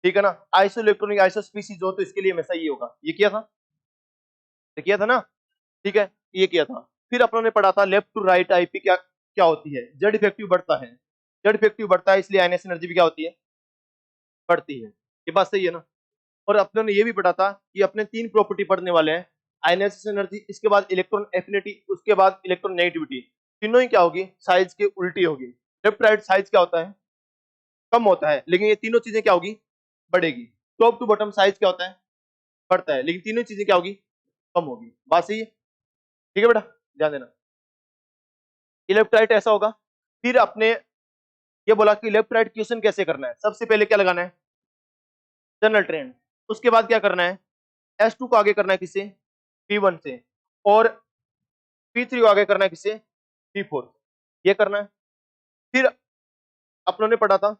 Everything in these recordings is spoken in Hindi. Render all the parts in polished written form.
ठीक है ना। आइसो इलेक्ट्रॉनिक आइसो स्पीसीज हो तो इसके लिए हमेशा ये होगा। ये किया था ना, ठीक है, ये किया था। फिर अपनों ने पढ़ा था लेफ्ट टू राइट आईपी क्या क्या होती है। जेड इफेक्टिव बढ़ता है, जेड इफेक्टिव बढ़ता है, इसलिए आईएनएस एनर्जी भी क्या होती है, बढ़ती है। ये बात सही है ना। और अपनों ने ये भी पढ़ा था कि अपने तीन प्रॉपर्टी पढ़ने वाले हैं, आईएनएस एनर्जी, इसके बाद इलेक्ट्रॉन एफिनिटी, उसके बाद इलेक्ट्रॉन नेगेटिविटी। तीनों ही क्या होगी, साइज के उल्टी होगी। लेफ्ट राइट साइज क्या होता है, कम होता है, लेकिन ये तीनों चीजें क्या होगी, बढ़ेगी। टॉप टू बॉटम साइज क्या होता है, बढ़ता है, लेकिन तीनों चीजें क्या होगी, कम होगी। बात सही है, ठीक है बेटा, ध्यान देना। लेफ्ट राइट ऐसा होगा। फिर अपने ये बोला कि लेफ्ट राइट क्वेश्चन कैसे करना है। सबसे पहले क्या लगाना है, जनरल ट्रेंड। उसके बाद क्या करना है, S2 को आगे करना है किससे, P1 से, और P3 को आगे करना है किससे, P4। ये करना है। फिर अपनों ने पढ़ा था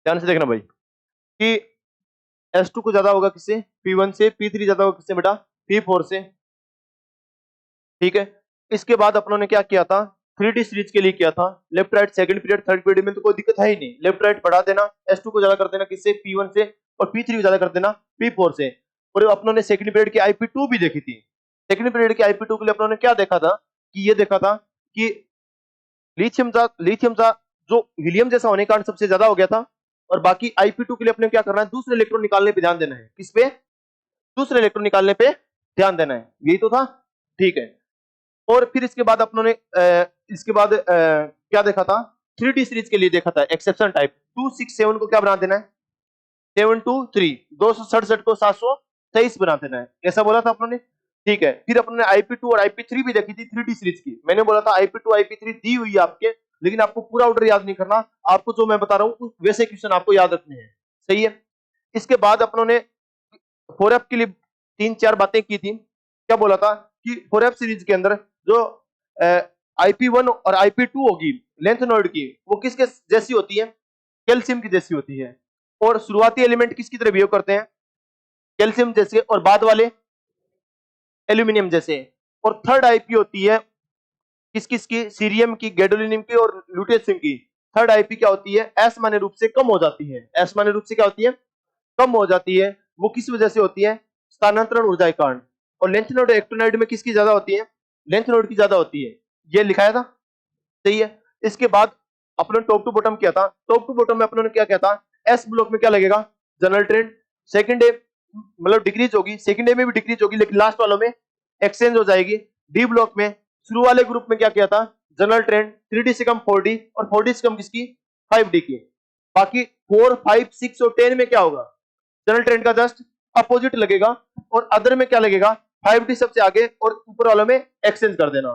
ध्यान से देखना भाई कि S2 को ज्यादा होगा किससे, P1 से, P3 ज्यादा होगा किससे बेटा, P4 से, ठीक है। इसके बाद अपनों ने क्या किया था, 3D सीरीज के लिए किया था। Left right second period third period में तो कोई दिक्कत है ही नहीं, लेफ्ट राइट बढ़ा देना, S2 को ज्यादा कर देना किससे, P1 से, और P3 को ज्यादा कर देना P4 से। और अपनों ने सेकंड पीरियड की IP2 भी देखी थी। सेकंड पीरियड की IP2 के लिए अपनों ने क्या देखा था, कि ये देखा था कि लिथियम था जो हीलियम जैसा होने के कारण सबसे ज्यादा हो गया था। और बाकी IP2 के लिए अपने क्या करना है, दूसरे इलेक्ट्रॉन निकालने पे ध्यान देना है। किस पे, दूसरे इलेक्ट्रॉन निकालने पे ध्यान देना है, यही तो था, ठीक है। और फिर इसके बाद अपनों ने इसके बाद क्या देखा था, 3D सीरीज के लिए देखा था एक्सेप्शन टाइप। 267 को क्या बना देना है, 723, 267 को 723 बना देना है, ऐसा बोला था अपनों ने, ठीक है। फिर अपनों ने IP2 और IP3 भी देखी थी 3D सीरीज की। मैंने बोला था IP2 IP3 दी हुई है आपके, लेकिन आपको पूरा ऑर्डर याद नहीं करना, आपको जो मैं बता रहा हूँ वैसे क्वेश्चन आपको याद रखने हैं, सही है। इसके बाद अपनों ने 4F के लिए तीन चार बातें की थी। क्या बोला था कि 4F सीरीज के अंदर जो IP1 और IP2 होगी लेंथ नोड की, वो किसके जैसी होती है, कैल्शियम की जैसी होती है। और शुरुआती एलिमेंट किसकी तरह बिहेव करते हैं, कैल्शियम जैसे, और बाद वाले एल्यूमिनियम जैसे। और थर्ड आईपी होती है किस किस की, सीरियम की, गैडोलिनियम की, और लुटेशियम की। थर्ड आईपी क्या होती है, असमान्य रूप से कम हो जाती है। असमान्य रूप से क्या होती है, कम हो जाती है। वो किस वजह से होती है, स्थानांतरण ऊर्जा के कारण। और लेंथ नोड एक्टिनोइड में किसकी ज्यादा होती है, लेंथ नोड की ज्यादा होती है, ये लिखाया था, सही है। इसके बाद अपने टॉप टू बॉटम किया था। टॉप टू बॉटम में अपने क्या किया था, एस ब्लॉक में क्या लगेगा, जनरल ट्रेंड। सेकंड डे मतलब डिक्रीज होगी, सेकंड डे में भी डिक्रीज होगी, लेकिन लास्ट वालों में एक्सचेंज हो जाएगी। डी ब्लॉक में शुरू वाले ग्रुप में क्या किया था, जनरल ट्रेंड 3D से कम 4D, और 4D से कम किसकी, 5D की। बाकी 4, 5, 6 और 10 में क्या होगा, जनरल ट्रेंड का जस्ट अपोजिट लगेगा। और अदर में क्या लगेगा, 5D सबसे आगे, और ऊपर वालों में एक्सचेंज कर देना।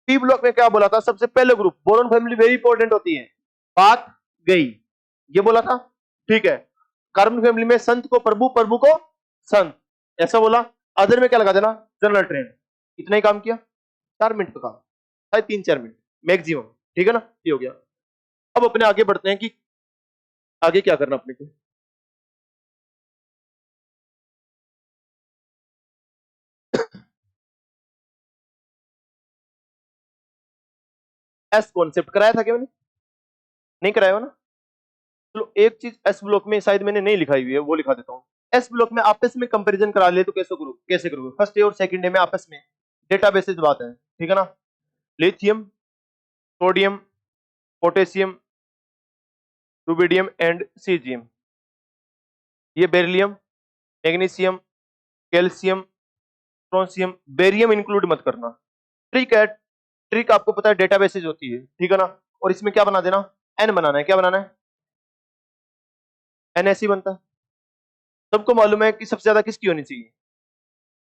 पी ब्लॉक में क्या बोला था, सबसे पहले group boron family very important होती है, बात गई, ये बोला था, ठीक है। कार्बन फैमिली में संत को प्रभु, प्रभु को संत, ऐसा बोला। अदर में क्या लगा देना, जनरल ट्रेंड। इतना ही काम किया, 4 मिनट का काम, शायद 3-4 मिनट मैक्सिमम, ठीक है ना, ये हो गया। अब अपने आगे बढ़ते हैं कि आगे क्या करना अपने को। एस कॉन्सेप्ट कराया था क्या मैंने, नहीं कराया हो ना। चलो एक चीज एस ब्लॉक में शायद मैंने नहीं लिखाई हुई है, वो लिखा देता हूँ। एस ब्लॉक में आपस में कंपैरिजन करा ले तो कैसे करोगे, फर्स्ट डे और सेकंड डे में आपस में डेटाबेसेस बात है, ठीक है ना। Lithium, sodium, potassium, rubidium and caesium. ये beryllium, magnesium, calcium, strontium, barium include मत करना, ट्रिक है। ट्रिक आपको पता है डेटाबेसेस होती है, ठीक है ना। और इसमें क्या बना देना, एन बनाना है, क्या बनाना है, एन ऐसी बनता है। सबको मालूम है कि सबसे ज्यादा किसकी होनी चाहिए,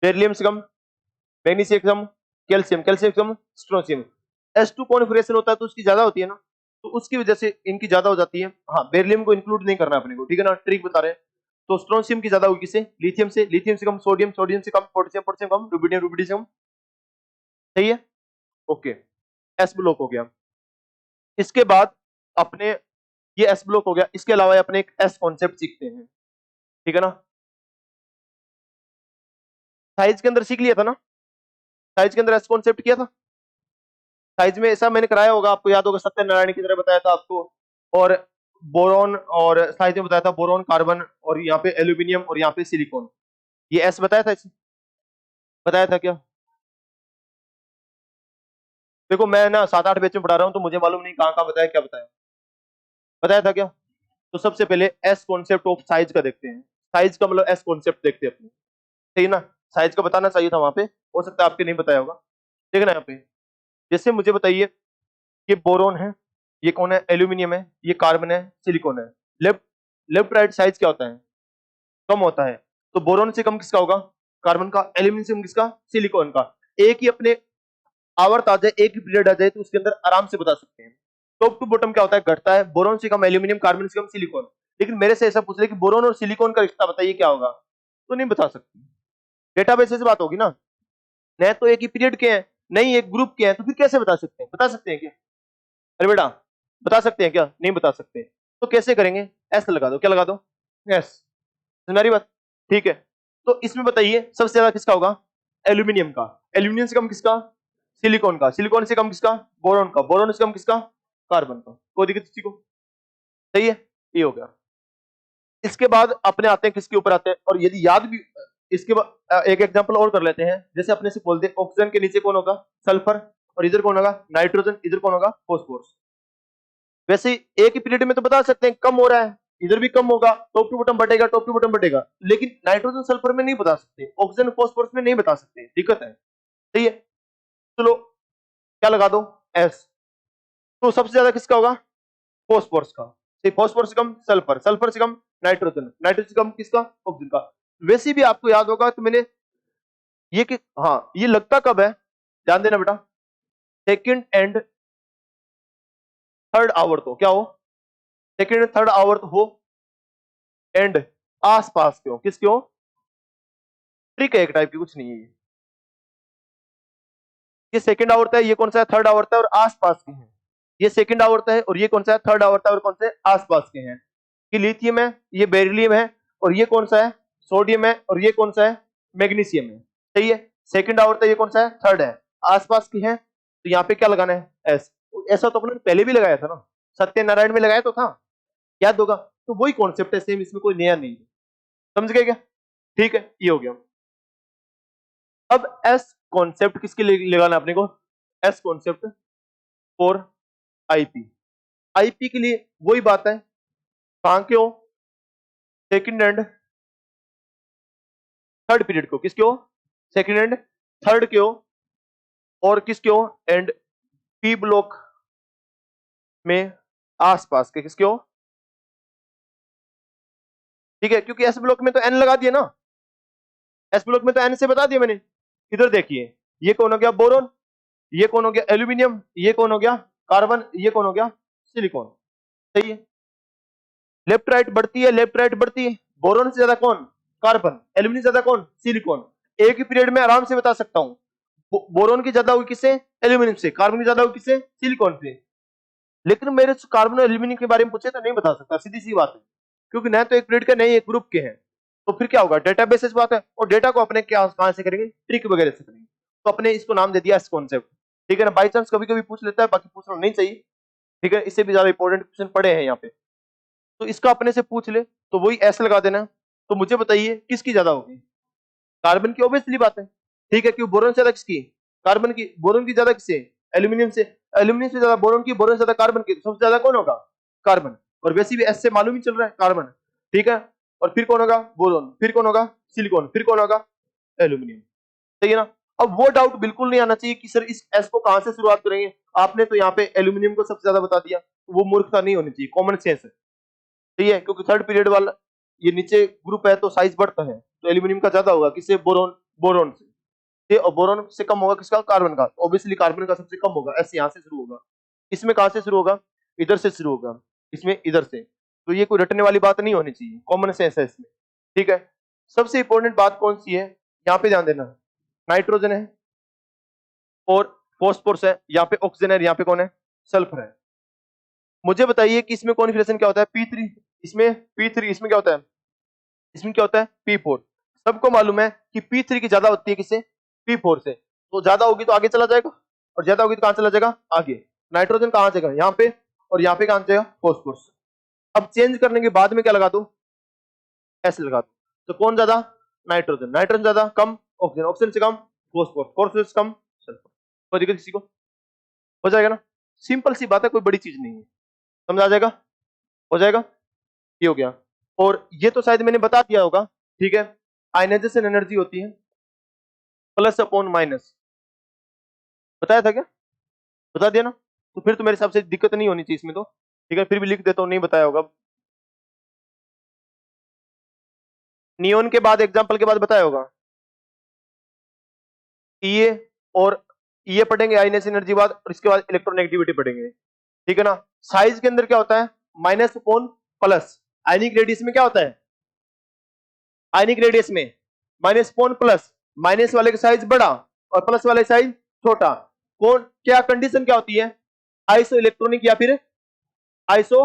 बेरिलियम से कम, मैग्नीशियम से कम, कैल्शियम, कैल्शियम से कम स्ट्रोंशियम। S2 कॉन्फिगरेशन होता है तो उसकी ज्यादा होती है ना, तो उसकी वजह से इनकी ज्यादा हो जाती है। हाँ, बेरिलियम को इंक्लूड नहीं करना अपने को, ठीक है ना, ट्रिक बता रहे हैं। तो स्ट्रोंशियम की ज्यादा होगी किससे, लिथियम से, लिथियम से कम सोडियम, सोडियम से कम पोटेशियम, पोटेशियम कम रुबिडियम, रुबिडियम से कम। सही है, ओके, एस ब्लॉक हो गया। इसके बाद अपने ये एस ब्लॉक हो गया, इसके अलावा अपने एक एस कॉन्सेप्ट सीखते हैं, ठीक है ना। साइज के अंदर सीख लिया था ना, साइज के अंदर एस कॉन्सेप्ट किया था। साइज में ऐसा मैंने कराया होगा, आपको याद होगा, सत्यनारायण की तरह बताया था आपको। और बोरॉन, और साइज में बताया था बोरॉन, कार्बन, और यहाँ पे एल्यूमिनियम, और यहाँ पे सिलिकॉन। ये एस बताया था, इसे बताया था क्या? देखो मैं ना 7-8 बैच में पढ़ा रहा हूँ, तो मुझे मालूम नहीं कहाँ कहाँ बताया, क्या बताया, बताया था क्या? तो सबसे पहले एस कॉन्सेप्ट ऑफ साइज का देखते हैं। साइज का मतलब एस कॉन्सेप्ट देखते हैं अपने, सही ना। साइज का बताना चाहिए था वहां पे, हो सकता है आपके नहीं बताया होगा। देखना यहाँ पे, जैसे मुझे बताइए, ये बोरोन है, ये कौन है, एल्यूमिनियम है, ये कार्बन है, सिलिकॉन है। लेफ्ट लेफ्ट राइट साइज क्या होता है, कम होता है। तो बोरोन से कम किसका होगा, कार्बन का। एल्यूमिनियम से कम किसका, सिलिकॉन का। एक ही अपने आवर्त आ जाए, एक ही पीरियड आ जाए, तो उसके अंदर आराम से बता सकते हैं। टॉप टू बॉटम क्या होता है, घटता है। बोरोन से कम एल्यूमिनियम, कार्बन से कम सिलिकॉन। लेकिन मेरे से ऐसा पूछ रहे कि बोरोन और सिलिकॉन का रिश्ता बताइए क्या होगा, तो नहीं बता सकती। डेटाबेस से बात होगी ना, न तो एक ही पीरियड के हैं, नहीं एक ग्रुप के हैं, तो फिर कैसे बता सकते हैं, बता सकते हैं क्या? अरे बेटा, बता सकते हैं क्या? नहीं बता सकते। तो कैसे करेंगे, एस लगा दो, क्या लगा दो, एस। तुम्हारी बात ठीक है। तो इसमें बताइए सबसे ज्यादा किसका होगा, एल्यूमिनियम का। एल्यूमिनियम से कम किसका, सिलिकॉन का। सिलिकॉन से कम किसका, बोरॉन का। बोरॉन से कम किसका, कार्बन का। कोई दिक्कत किसी को? सही है, ये हो गया। इसके बाद अपने आते हैं किसके ऊपर आते हैं, और यदि याद भी, इसके बाद एक एग्जांपल और कर लेते हैं। जैसे अपने से बोलते हैं ऑक्सीजन के नीचे कौन होगा, सल्फर, और इधर कौन होगा, नाइट्रोजन, इधर कौन होगा, फॉस्फोरस। वैसे एक ही पीरियड में तो बता सकते हैं कम हो रहा है, इधर भी कम होगा, टॉप टू बॉटम बढ़ेगा, टॉप टू बॉटम बढ़ेगा। लेकिन नाइट्रोजन सल्फर में नहीं बता सकते, ऑक्सीजन फॉस्फोरस में नहीं बता सकते, दिक्कत है। सही है, चलो क्या लगा दो, एस। तो सबसे ज्यादा किसका होगा, फॉस्फोरस का। फॉस्फोरस से कम सल्फर, सल्फर से कम नाइट्रोजन, नाइट्रोजन से कम किसका, ऑक्सीजन का। वैसे भी आपको याद होगा, तो मैंने ये कि हाँ, ये लगता कब है, ध्यान देना बेटा, सेकंड एंड थर्ड आवर तो क्या हो, सेकंड एंड थर्ड आवर तो हो, एंड आसपास क्यों, किस क्यों, ट्रिक है एक टाइप की, कुछ नहीं है ये सेकंड आवर्त है, ये कौन सा है, थर्ड आवर्त है, और आसपास के हैं। ये सेकंड आवर्त है, और ये कौन सा है, थर्ड आवर्त है, और कौन से आसपास के हैं। ये लिथियम है, ये बेरिलियम है, और ये कौन सा है, सोडियम है, और ये कौन सा है, मैग्नीशियम है। सही है, सेकंड आवर्त है, ये कौन सा है, थर्ड है, आसपास की है। तो यहाँ पे क्या लगाना है, एस। ऐसा तो अपने पहले भी लगाया था ना, सत्यनारायण में लगाया तो था, याद होगा। तो वही कॉन्सेप्ट है सेम, इसमें कोई नया नहीं है। समझ गए क्या? ठीक है, ये हो गया। अब एस कॉन्सेप्ट किसके लिए लगाना अपने को, S concept for IP. IP के लिए वही बात है, कहां के हो, सेकंड एंड थर्ड पीरियड को, किसके हो, सेकंड एंड थर्ड के हो, और किसके हो, एंड पी ब्लॉक में आसपास के किसके हो। ठीक है, क्योंकि एस ब्लॉक में तो एन लगा दिया ना, एस ब्लॉक में तो एन से बता दिया मैंने। इधर देखिए, ये कौन हो गया, बोरोन, ये कौन हो गया, एल्यूमिनियम, ये कौन हो गया, कार्बन, ये कौन हो गया, सिलिकॉन। सही है, लेफ्ट राइट बढ़ती है, लेफ्ट राइट बढ़ती है। बोरोन से ज्यादा कौन, कार्बन। एल्यूमिनियम से ज्यादा कौन, सिलिकॉन। एक ही पीरियड में आराम से बता सकता हूं। बोरोन की ज्यादा हुई किससे, एल्यूमिनियम से। कार्बन की ज्यादा हुई किससे, सिलिकॉन से। लेकिन मेरे से कार्बन और एल्यूमिनियम के बारे में पूछे तो नहीं बता सकता, सीधी सी बात है, क्योंकि न तो एक पीरियड के, नहीं एक ग्रुप के हैं। तो फिर क्या होगा, डेटाबेस बात है, और डेटा को अपने क्या कहां से करेंगे, ट्रिक वगैरह से करेंगे। तो अपने इसको नाम दे दिया इस कॉन्सेप्ट। ठीक है ना, बाई चांस कभी कभी पूछ लेता है, बाकी पूछना नहीं चाहिए। ठीक है, इससे भी ज्यादा इंपॉर्टेंट क्वेश्चन पड़े हैं यहाँ पे, तो इसका अपने से पूछ ले, तो वही ऐसे लगा देना। तो मुझे बताइए किसकी ज्यादा होगी, कार्बन की, ऑब्वियसली बात है। ठीक है, क्यों, बोरोन से ज्यादा किसकी, कार्बन की। बोरोन की ज्यादा किससे, एल्यूमिनियम से। एल्यूमिनियम से ज्यादा बोरोन की, बोरोन से ज्यादा कार्बन की। तो सबसे ज्यादा कौन होगा, कार्बन। और वैसे भी एस से मालूम ही चल रहा है, कार्बन। ठीक है, और फिर कौन होगा, बोरोन, फिर कौन होगा, सिलिकॉन, फिर कौन होगा, एल्यूमिनियम। सही है ना। अब वो डाउट बिल्कुल नहीं आना चाहिए कि सर इस एस को कहां से शुरुआत करेंगे, आपने तो यहाँ पे एल्यूमिनियम को सबसे ज्यादा बता दिया। वो मूर्खता नहीं होनी चाहिए, कॉमन सेंस है। सही है, क्योंकि थर्ड पीरियड वाला ये नीचे ग्रुप है, तो साइज बढ़ता है, तो एल्यूमिनियम का ज्यादा होगा, किससे, बोरोन, बोरोन से। ये बोरोन से कम होगा किसका, कार्बन का, ऑब्वियसली कार्बन का सबसे कम होगा, ऐसे यहां से शुरू होगा। इसमें कहां से शुरू होगा, इधर से शुरू होगा, इसमें इधर से। तो ये कोई रटने वाली बात नहीं होनी चाहिए, कॉमन सेंस है इसमें, ठीक है। सबसे इंपॉर्टेंट बात कौन सी है, यहाँ पे ध्यान देना, नाइट्रोजन है और फॉस्फोरस है, यहाँ पे ऑक्सीजन है, यहाँ पे कौन है, सल्फर है। मुझे बताइए कि इसमें कॉन्फिगरेशन क्या होता है, P3, इसमें P3, इसमें क्या होता है, इसमें क्या होता है, P4। सबको मालूम है कि P3 की ज्यादा होती है किससे, P4 से। तो ज्यादा होगी तो आगे चला जाएगा, और ज्यादा होगी तो कहां चला जाएगा, आगे। नाइट्रोजन कहां जाएगा, यहाँ पे, और यहाँ पे कहां जाएगा, फॉस्फोरस। अब चेंज करने के बाद में क्या लगा दो, ऐसे लगा दो। तो कौन ज्यादा, नाइट्रोजन, नाइट्रोजन ज्यादा, कम ऑक्सीजन, ऑक्सीजन से कम फॉस्फोरस, फॉस्फोरस कम सल्फर। कोई दिक्कत किसी को, हो जाएगा ना, सिंपल सी बात है, कोई बड़ी चीज नहीं है, समझ आ जाएगा, हो जाएगा, ये हो गया। और ये तो शायद मैंने बता दिया होगा, ठीक है। आयनाइजेशन एनर्जी होती है प्लस अपॉन माइनस, बताया था क्या, बता दिया ना, तो फिर तो मेरे हिसाब से दिक्कत नहीं होनी चाहिए इसमें तो, ठीक है। फिर भी लिख देता हूँ, नहीं बताया होगा। नियोन के बाद, एग्जाम्पल के बाद बताया होगा, ये और ये पढ़ेंगे आयनाइजेशन एनर्जी बाद, और इसके बाद इलेक्ट्रोनेगेटिविटी पढ़ेंगे, ठीक है ना। साइज के अंदर क्या होता है, minus upon plus. Ionic radius में क्या होता है, आयनिक रेडियस में माइनस अपॉन प्लस, माइनस वाले का साइज बड़ा और प्लस वाले साइज छोटा। कौन, क्या कंडीशन क्या होती है, आइसो इलेक्ट्रॉनिक या फिर आइसो,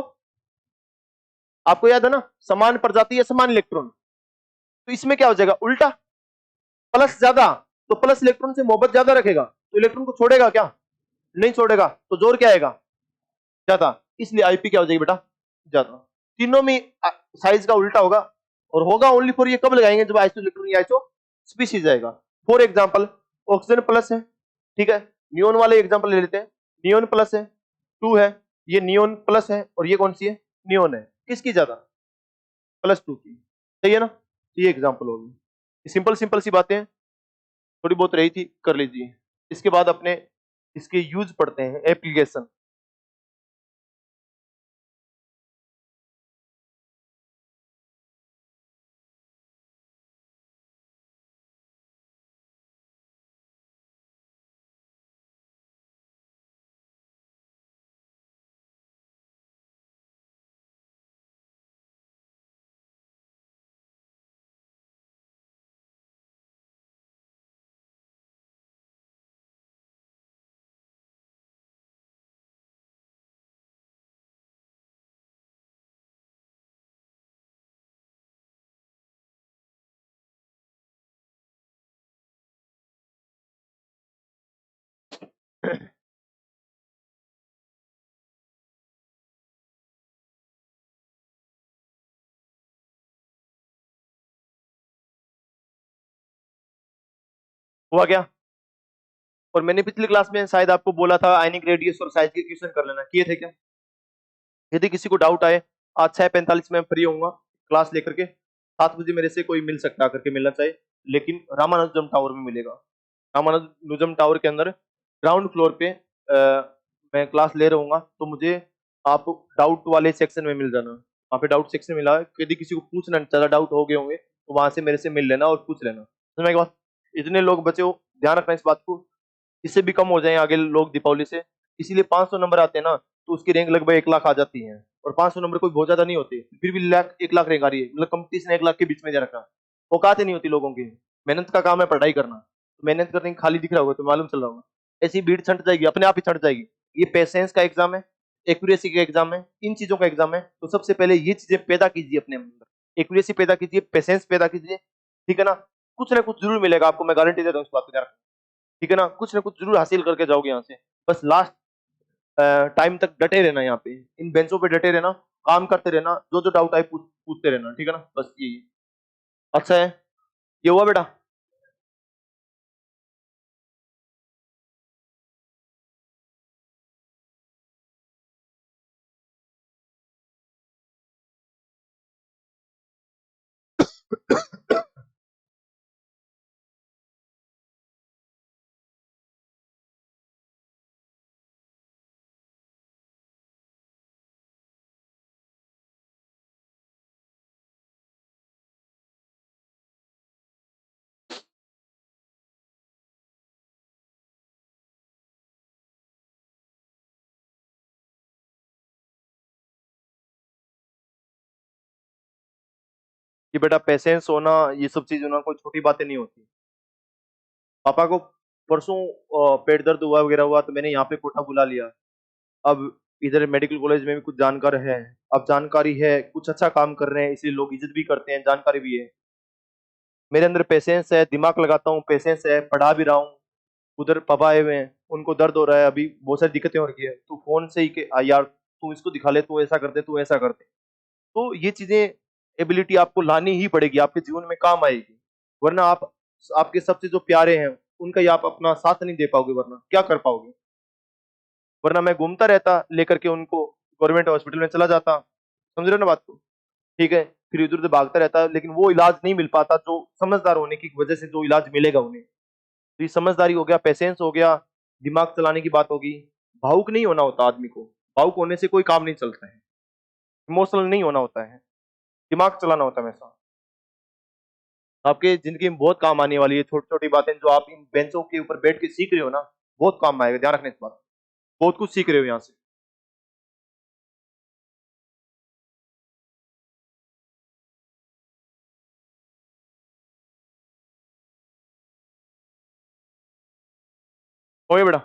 आपको याद है ना, समान प्रजाति या समान इलेक्ट्रॉन। तो इसमें क्या हो जाएगा, उल्टा, प्लस ज्यादा, तो प्लस इलेक्ट्रॉन से मोहब्बत ज्यादा रखेगा, तो इलेक्ट्रॉन को छोड़ेगा क्या, नहीं छोड़ेगा, तो जोर क्या आएगा, ज्यादा। इसलिए आईपी क्या हो जाएगी बेटा, ज्यादा। तीनों में साइज का उल्टा होगा, और होगा ओनली फॉर, ये कब लगाएंगे, जब आइसो इलेक्ट्रॉन या आइसो स्पीशीज आएगा। फॉर एग्जांपल, ऑक्सीजन प्लस है, ठीक है, नियोन वाले एग्जांपल ले लेते हैं, नियोन प्लस है, 2 है, ये नियोन प्लस है, और ये कौन सी है, नियोन है, किसकी ज्यादा, +2 की, सही है ना। ये एग्जांपल होगी, सिंपल सिंपल सी बातें थोड़ी बहुत रही थी, कर लीजिए। इसके बाद अपने इसके यूज पढ़ते हैं, एप्लीकेशन। हुआ क्या, और मैंने पिछली क्लास में शायद आपको बोला था आयनिक रेडियस और साइज के क्वेश्चन कर लेना, किए थे क्या। यदि किसी को डाउट आए, आज 6:45 में फ्री होऊंगा क्लास लेकर के, 7 बजे मेरे से कोई मिल सकता है, करके मिलना चाहिए, लेकिन रामानुजम टावर में मिलेगा। रामानुजम टावर के अंदर ग्राउंड फ्लोर पे मैं क्लास ले रहूंगा, तो मुझे आप डाउट वाले सेक्शन में मिल जाना, वहाँ पे डाउट सेक्शन मिला है, यदि किसी को पूछना ज्यादा डाउट हो गए होंगे तो वहां से मेरे से मिल लेना और पूछ लेना, समझ में आई बात। इतने लोग बचे हो, ध्यान रखना इस बात को, इससे भी कम हो जाए आगे लोग दीपावली से। इसीलिए 500 नंबर आते हैं ना, तो उसकी रैंक लगभग 1 लाख आ जाती है, और 500 नंबर कोई बहुत ज्यादा नहीं होती, फिर भी 1 लाख रैंक आ रही है, मतलब कंपटीशन 1 लाख के बीच में जा रखा। औकात ही नहीं होती लोगों की, मेहनत का काम है पढ़ाई करना, मेहनत करने की खाली दिख रहा होगा तो मालूम चल रहा होगा, ऐसी भीड़ छंट जाएगी, अपने आप ही छंट जाएगी। ये पेशेंस का एग्जाम है, एक्यूरेसी का एग्जाम है, इन चीजों का एग्जाम है, तो सबसे पहले ये चीजें पैदा कीजिए अपने अंदर, एक्यूरेसी पैदा कीजिए, पेशेंस पैदा कीजिए, ठीक है ना। कुछ ना कुछ जरूर मिलेगा आपको, मैं गारंटी देता हूँ इस बात को, ठीक है ना, कुछ ना कुछ जरूर हासिल करके जाओगे यहाँ से। बस लास्ट टाइम तक डटे रहना, यहाँ पे इन बेंचों पे डटे रहना, काम करते रहना, जो जो डाउट आए पूछते रहना, ठीक है ना, बस यही। अच्छा है, ये हुआ बेटा। कि बेटा पेशेंस होना, ये सब चीज होना कोई छोटी बातें नहीं होती। पापा को परसों पेट दर्द हुआ वगैरह हुआ तो मैंने यहाँ पे कोटा बुला लिया। अब इधर मेडिकल कॉलेज में भी कुछ जानकार है, अब जानकारी है, कुछ अच्छा काम कर रहे हैं इसलिए लोग इज्जत भी करते हैं, जानकारी भी है। मेरे अंदर पेशेंस है, दिमाग लगाता हूँ, पेशेंस है, पढ़ा भी रहा हूँ। उधर पापा आए हुए हैं, उनको दर्द हो रहा है, अभी बहुत सारी दिक्कतें हो रही है, तू फोन से ही के यार तू इसको दिखा ले, तू ऐसा कर दे, तू ऐसा कर दे। तो ये चीजें, एबिलिटी आपको लानी ही पड़ेगी, आपके जीवन में काम आएगी। वरना आप, आपके सबसे जो प्यारे हैं उनका ही आप अपना साथ नहीं दे पाओगे, वरना क्या कर पाओगे। वरना मैं घूमता रहता लेकर के उनको, गवर्नमेंट हॉस्पिटल में चला जाता, समझ रहे हो ना बात को। ठीक है, फिर इधर उधर भागता रहता, लेकिन वो इलाज नहीं मिल पाता जो समझदार होने की वजह से जो इलाज मिलेगा उन्हें। तो ये समझदारी हो गया, पेशेंस हो गया, दिमाग चलाने की बात होगी। भावुक नहीं होना होता आदमी को, भावुक होने से कोई काम नहीं चलता है। इमोशनल नहीं होना होता है, दिमाग चलाना होता है हमेशा। आपके जिंदगी में बहुत काम आने वाली है छोटी छोटी बातें जो आप इन बेंचों के ऊपर बैठ के सीख रहे हो ना, बहुत काम आएगा, ध्यान रखने इस बात। बहुत कुछ सीख रहे हो यहाँ से। हो गया बेटा।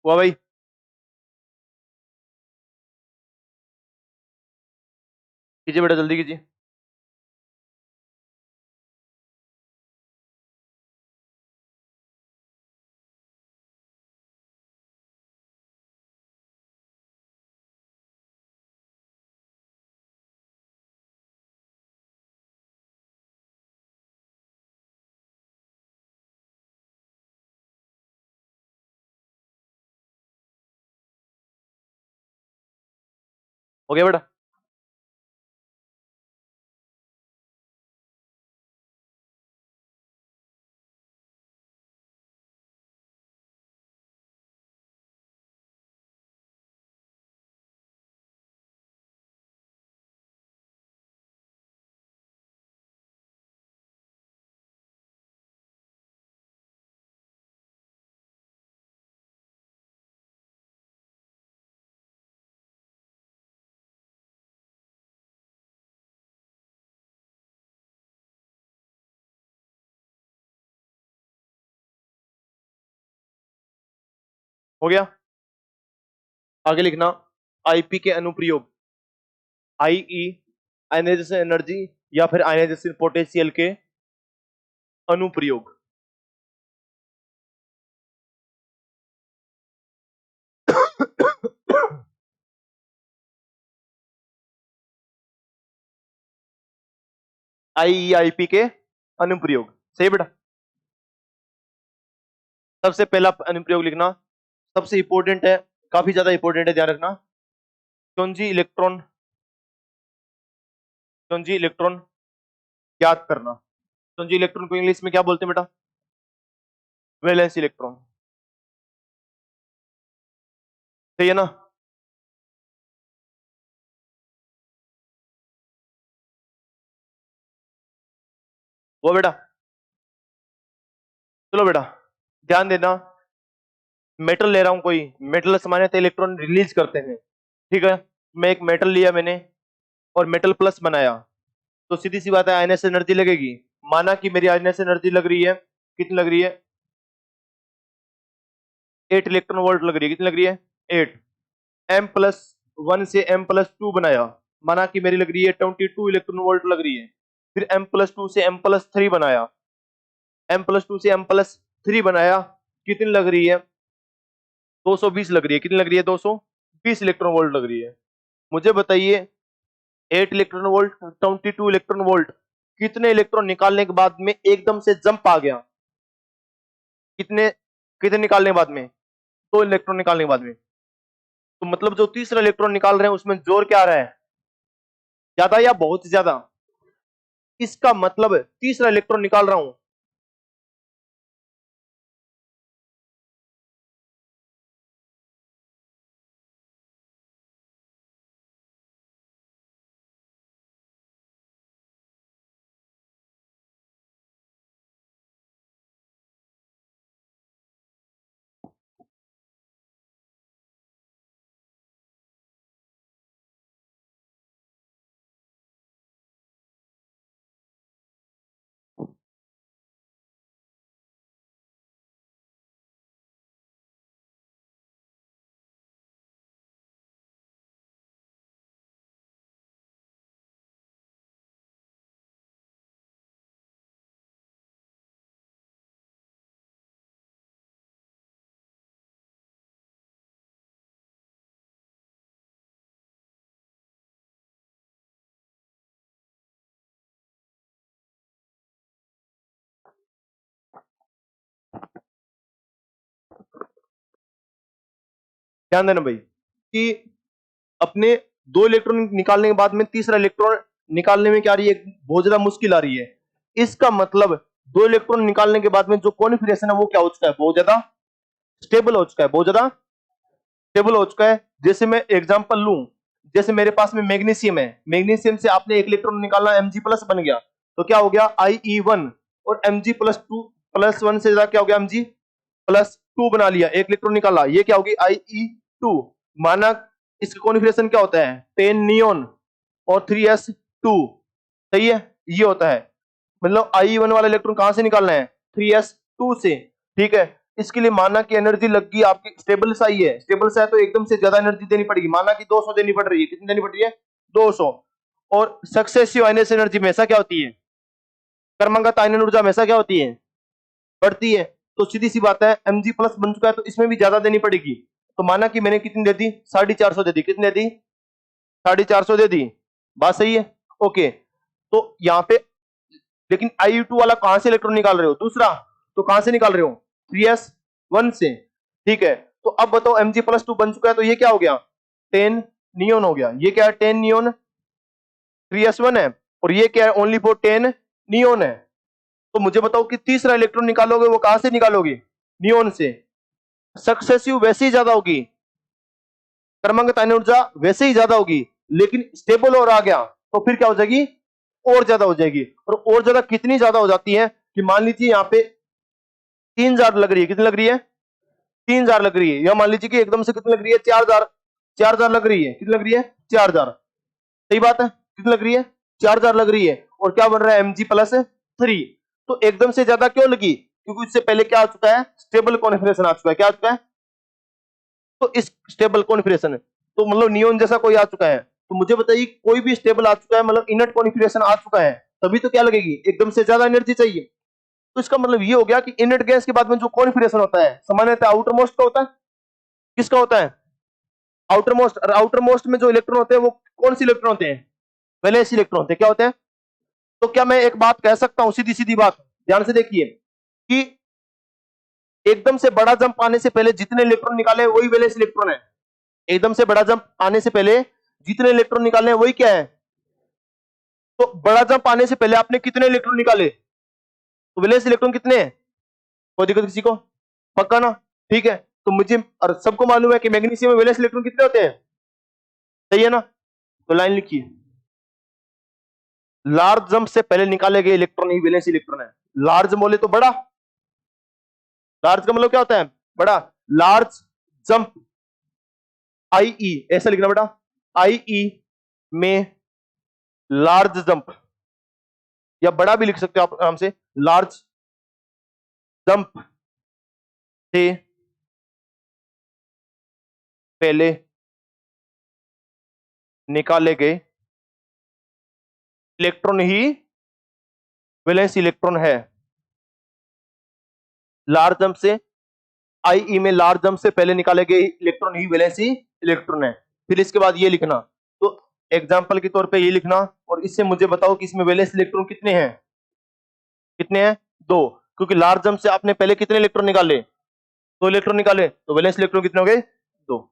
हुआ भाई। कीजिए बेटा, जल्दी कीजिए। हो गया बेटा। हो गया। आगे लिखना, आईपी के अनुप्रयोग। आईई, आयनाइजेशन एनर्जी, या फिर आयनाइजेशन पोटेंशियल के अनुप्रयोग। आईई आईपी के अनुप्रयोग, सही बेटा। सबसे पहला अनुप्रयोग लिखना, सबसे इंपॉर्टेंट है, काफी ज्यादा इंपॉर्टेंट है, ध्यान रखना। चौंजी इलेक्ट्रॉन, चौंजी इलेक्ट्रॉन ज्ञात करना। चौंजी इलेक्ट्रॉन को इंग्लिश में क्या बोलते हैं बेटा? वैलेंस इलेक्ट्रॉन, सही है ना? वो बेटा, चलो बेटा, ध्यान देना। मेटल ले रहा हूं, कोई मेटल सामान्यतः इलेक्ट्रॉन रिलीज करते हैं, ठीक है। मैं एक मेटल लिया मैंने और मेटल प्लस बनाया, तो सीधी सी बात है आयनस एनर्जी लगेगी। माना कि मेरी आयनस एनर्जी लग रही है, कितनी लग रही है? 8 इलेक्ट्रॉन वोल्ट लग रही है, कितनी लग रही है 8। M+1 से M+2 बनाया, माना कि मेरी लग रही है 22 इलेक्ट्रॉन वोल्ट लग रही है। फिर M+2 से M+3 बनाया, M+2 से M+3 बनाया, कितनी लग रही है 220 लग रही है, कितनी लग रही है 220 इलेक्ट्रॉन वोल्ट लग रही है। मुझे बताइए 8 इलेक्ट्रॉन वोल्ट 22 इलेक्ट्रॉन वोल्ट, कितने इलेक्ट्रॉन निकालने के बाद में एकदम से जंप आ गया, कितने कितने निकालने के बाद में 2 इलेक्ट्रॉन निकालने के बाद में। तो मतलब जो तीसरा इलेक्ट्रॉन निकाल रहे हैं उसमें जोर क्या आ रहा है, ज्यादा या बहुत ज्यादा। इसका मतलब तीसरा इलेक्ट्रॉन निकाल रहा हूं, ध्यान देना भाई कि अपने 2 इलेक्ट्रॉन निकालने के बाद में तीसरा इलेक्ट्रॉन निकालने में क्या आ रही है, बहुत ज्यादा मुश्किल आ रही है। इसका मतलब 2 इलेक्ट्रॉन निकालने के बाद में जो कॉन्फिगरेशन है वो क्या हो चुका है, बहुत ज्यादा स्टेबल हो चुका है, बहुत ज्यादा स्टेबल हो चुका है। जैसे मैं एग्जांपल लूं, जैसे मेरे पास में मैग्नीशियम है, मैग्नीशियम से आपने 1 इलेक्ट्रॉन निकालना, Mg+ बन गया, तो क्या हो गया IE1, और Mg+2+1 से ज्यादा क्या हो गया Mg+2 बना लिया, 1 इलेक्ट्रॉन निकाला, ये क्या होगी IE2। माना इसका कॉन्फिगरेशन क्या होता है 10 नियोन और 3s2, सही है, ये होता है। मतलब IE1 वाला इलेक्ट्रॉन कहां से निकालना है 3s2 से, ठीक है। इसके लिए माना की एनर्जी लग गई आपकी, स्टेबल सा ही है, स्टेबल सा है तो एकदम से ज्यादा एनर्जी देनी पड़ेगी, माना कि 200 देनी पड़ रही है, कितनी देनी पड़ रही है 200। और सक्सेसिव आयनेशन एनर्जी हमेशा क्या होती है, क्रमागत आयनन ऊर्जा हमेशा क्या होती है, बढ़ती है। तो सीधी सी बात है Mg+ बन चुका है तो इसमें भी ज्यादा देनी पड़ेगी। तो माना कि मैंने कितनी दे दी 450 दे दी, कितनी दे दी 450 दे दी, बात सही है, ओके। तो यहाँ पे लेकिन IU2 वाला कहां से इलेक्ट्रॉन निकाल रहे हो, दूसरा, तो कहां से निकाल रहे हो 3s1 से, ठीक है। तो अब बताओ Mg+2 बन चुका है तो ये क्या हो गया 10 नियोन हो गया, ये क्या है 10 नियोन, 3s1 है, और ये क्या है ओनली फॉर 10 नियोन है। तो मुझे बताओ कि तीसरा इलेक्ट्रॉन निकालोगे वो कहां से निकालोगे, नियोन से। सक्सेसिव वैसे ही ज्यादा होगी, क्रमांक आयन ऊर्जा वैसे ही ज्यादा होगी, लेकिन स्टेबल और आ गया तो फिर क्या हो जाएगी, और ज्यादा हो जाएगी। और ज्यादा कितनी ज्यादा हो जाती है कि मान लीजिए यहाँ पे 3000 लग रही है, कितनी लग रही है 3000 लग रही है, या मान लीजिए कि एकदम से कितनी लग रही है 4000 लग रही है, कितनी लग रही है 4000, सही बात है, कितनी लग रही है 4000 लग रही है। और क्या बन रहा है Mg+3। तो एकदम से ज्यादा क्यों लगी, क्योंकि इससे पहले क्या आ चुका है स्टेबल कॉन्फिगरेशन आ चुका है, क्या आ चुका है, तो इस स्टेबल कॉन्फिगरेशन, तो मतलब नियोन जैसा कोई आ चुका है। तो मुझे बताइए कोई भी स्टेबल आ चुका है, मतलब इनर्ट कॉन्फिगरेशन आ चुका है, तभी तो क्या लगेगी एकदम से ज्यादा एनर्जी चाहिए। तो इसका मतलब ये हो गया कि इनर्ट गैस के बाद में जो कॉन्फिगरेशन होता है सामान्यतः आउटर मोस्ट का होता है, किसका होता है आउटर मोस्ट। और आउटर मोस्ट में जो इलेक्ट्रॉन होते हैं वो कौन से इलेक्ट्रॉन होते हैं, वैलेंस इलेक्ट्रॉन होते हैं, क्या होते हैं। तो क्या मैं एक बात कह सकता हूं, सीधी सीधी बात, ध्यान से देखिए, कि एकदम से बड़ा जंप आने से पहले जितने इलेक्ट्रॉन निकाले वही वैलेंस इलेक्ट्रॉन है। एकदम से बड़ा जंप आने से पहले जितने इलेक्ट्रॉन निकाले वही क्या है। तो बड़ा जंप आने से पहले आपने कितने इलेक्ट्रॉन निकाले, तो वैलेंस इलेक्ट्रॉन कितने हैं, कोई दिक्कत किसी को, पक्का ना, ठीक है। तो मुझे और सबको मालूम है कि मैग्नीशियम में वैलेंस इलेक्ट्रॉन कितने होते हैं, सही है ना। तो लाइन लिखिए, लार्ज जंप से पहले निकाले गए इलेक्ट्रॉन ही वैलेंस इलेक्ट्रॉन है। लार्ज बोले तो बड़ा, लार्ज का मतलब क्या होता है बड़ा, लार्ज जंप IE ऐसा लिखना बेटा, IE में लार्ज जंप, या बड़ा भी लिख सकते हो आप आराम से, लार्ज जंप से पहले निकाले गए इलेक्ट्रॉन ही वैलेंस इलेक्ट्रॉन है। लार्ज जंप से आईई में लार्ज जंप से पहले निकाले गए इलेक्ट्रॉन ही वैलेंसी इलेक्ट्रॉन है। फिर इसके बाद ये लिखना, तो एग्जांपल के तौर पे ये लिखना, और इससे मुझे बताओ कि इसमें वैलेंस इलेक्ट्रॉन कितने हैं, कितने हैं, 2, क्योंकि लार्ज जंप से आपने पहले कितने इलेक्ट्रॉन निकाले, 2 इलेक्ट्रॉन निकाले, तो वैलेंस इलेक्ट्रॉन कितने हो गए, 2।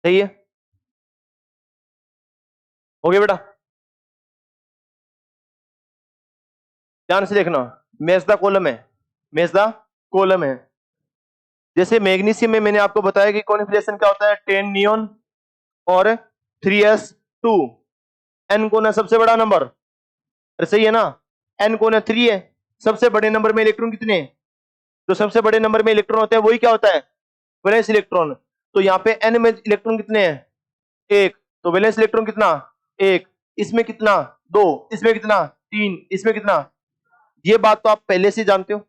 सही है, हो गया बेटा। ध्यान से देखना, मैच द कॉलम है, मैच द कॉलम है। जैसे मैग्नीशियम में मैंने आपको बताया कि कॉन्फिगरेशन क्या होता है, 10 नियॉन और 3s2। n कौन है, सबसे बड़ा नंबर, सही है ना, n कौन है, 3 है। सबसे बड़े नंबर में इलेक्ट्रॉन कितने हैं, जो सबसे बड़े नंबर में इलेक्ट्रॉन होते हैं वही क्या होता है, वैलेंस इलेक्ट्रॉन। तो यहाँ पे n में इलेक्ट्रॉन कितने हैं, 1, तो वैलेंस इलेक्ट्रॉन कितना, 1। इसमें कितना, 2, इसमें कितना, 3, इसमें कितना। ये बात तो आप पहले से जानते हो,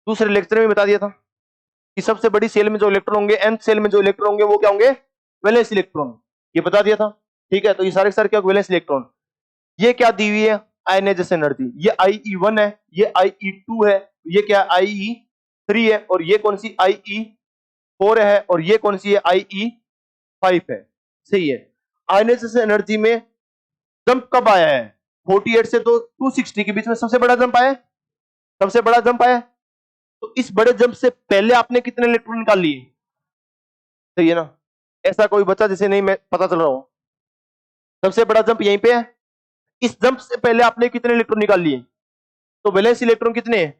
दूसरे लेक्चर में बता दिया था कि सबसे बड़ी सेल में जो इलेक्ट्रॉन होंगे, nth सेल में जो इलेक्ट्रॉन होंगे वो क्या होंगे, वैलेंस इलेक्ट्रॉन, ये बता दिया था। ठीक है, तो ये सारे क्या वैलेंस इलेक्ट्रॉन। ये क्या दी हुई है, आयनाइजेशन एनर्जी, ये IE1 है, ये IE2 है, ये क्या IE3 है, और ये कौन सी IE4 है, और ये कौन सी है IE5 है। सही है। आयनाइजेशन एनर्जी में जंप कब आया है, 48 से तो 260 के बीच में सबसे बड़ा जंप आया, सबसे बड़ा जंप आया। तो इस बड़े जंप से पहले आपने कितने इलेक्ट्रॉन निकाल लिए, सही है ना। ऐसा कोई बच्चा जिसे नहीं मैं पता चल रहा हो, सबसे बड़ा जंप यहीं पे है। इस जंप से पहले आपने कितने इलेक्ट्रॉन निकाल लिए, तो वैलेंस इलेक्ट्रॉन कितने हैं,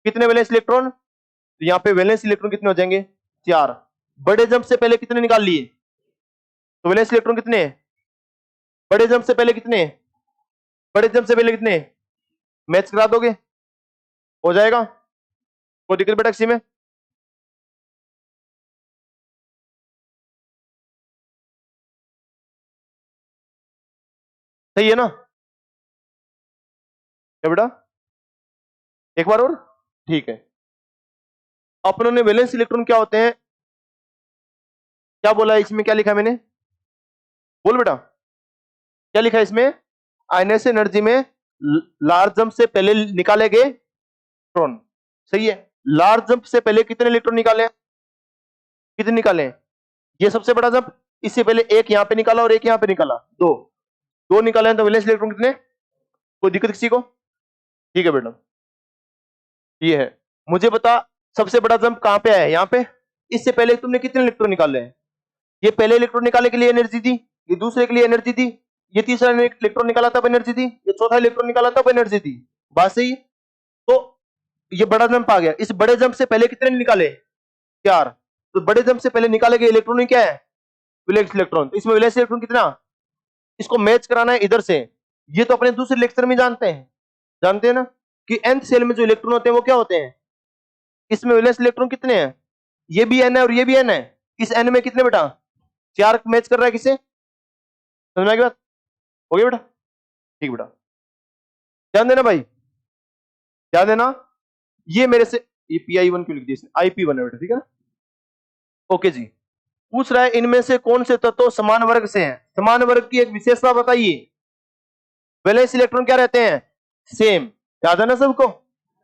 कितने वैलेंस इलेक्ट्रॉन, तो यहाँ पे वैलेंस इलेक्ट्रॉन कितने हो जाएंगे, 4। बड़े जंप से पहले कितने निकाल लिए, तो वैलेंस इलेक्ट्रॉन कितने हैं, बड़े जंप से पहले कितने, बड़े जंप से पहले कितने, मैच करा दोगे, हो जाएगा, कोई दिक्कत बेटा किसी में। सही है ना, क्या बेटा, एक बार और, ठीक है। अपनों ने वैलेंस इलेक्ट्रॉन क्या होते हैं, क्या बोला है इसमें, क्या लिखा है मैंने, बोल बेटा, क्या लिखा है इसमें, आयनाइजेशन एनर्जी में लार्ज जंप से पहले निकाले गए इलेक्ट्रॉन। सही है, लार्ज जंप से पहले कितने इलेक्ट्रॉन निकाले, कितने निकाले, ये सबसे बड़ा जंप, इससे पहले एक यहां पे निकाला और एक यहां पे निकाला, 2, 2 निकाले हैं, तो वैलेंस इलेक्ट्रॉन कितने, कोई दिक्कत किसी को, ठीक है बेटा। ये है, मुझे बता सबसे बड़ा जंप कहां पे है, यहां पे। इससे पहले तुमने कितने इलेक्ट्रॉन निकाले हैं, ये पहले इलेक्ट्रॉन निकालने के लिए एनर्जी दी, ये दूसरे के लिए एनर्जी दी, ये तीसरा इलेक्ट्रॉन निकाला तब एनर्जी दी, ये चौथा इलेक्ट्रॉन निकाला तब एनर्जी दी, बात सही। तो ये बड़ा जंप आ गया। इस बड़े जंप से पहले कितने निकाले, 4। तो बड़े जंप से पहले निकाले गए इलेक्ट्रॉन क्या है, वैलेंस इलेक्ट्रॉन। तो इसमें वैलेंस इलेक्ट्रॉन कितना, इसको मैच कराना है इधर से। ये तो अपने दूसरे लेक्चर में जानते हैं, जानते हैं ना कि nth सेल में जो इलेक्ट्रॉन होते हैं वो क्या होते हैं, इसमें वैलेंस इलेक्ट्रॉन कितने हैं, ये भी n है और ये भी n है। इस n में कितने बेटा, 4 मैच कर रहा है किसे, समझ में आ गई बात, हो गया बेटा, ठीक बेटा। ध्यान देना भाई, ध्यान देना, ये मेरे से ये PI1 क्यों लिख दिया, IP1 है बेटा, ठीक है ना। ओके जी, पूछ रहा है इनमें से कौन से तत्व समान वर्ग से हैं, समान वर्ग की एक विशेषता बताइए। वैलेंस इलेक्ट्रॉन क्या रहते हैं, सेम, याद है ना सबको,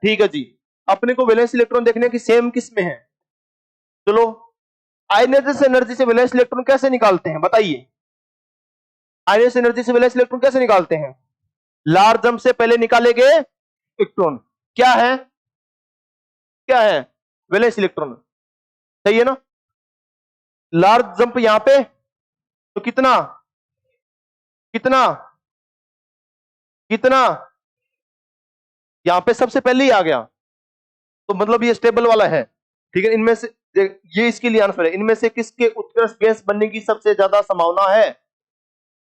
ठीक है जी। अपने को वैलेंस इलेक्ट्रॉन देखने की सेम किस में है, चलो आयनाइजेशन एनर्जी से वैलेंस इलेक्ट्रॉन कैसे निकालते हैं बताइए, आयनाइजेशन एनर्जी से वैलेंस इलेक्ट्रॉन कैसे निकालते हैं, लार्ज जंप से पहले निकाले गए इलेक्ट्रॉन क्या है, क्या है, वैलेंस इलेक्ट्रॉन, सही है ना। लार्ज जंप यहां पे, तो कितना, कितना, कितना, यहां पे सबसे पहले ही आ गया, तो मतलब ये स्टेबल वाला है, ठीक है, इनमें से ये इसके लिए आंसर है, इनमें से किसके उत्कृष्ट गैस बनने की सबसे ज्यादा संभावना है?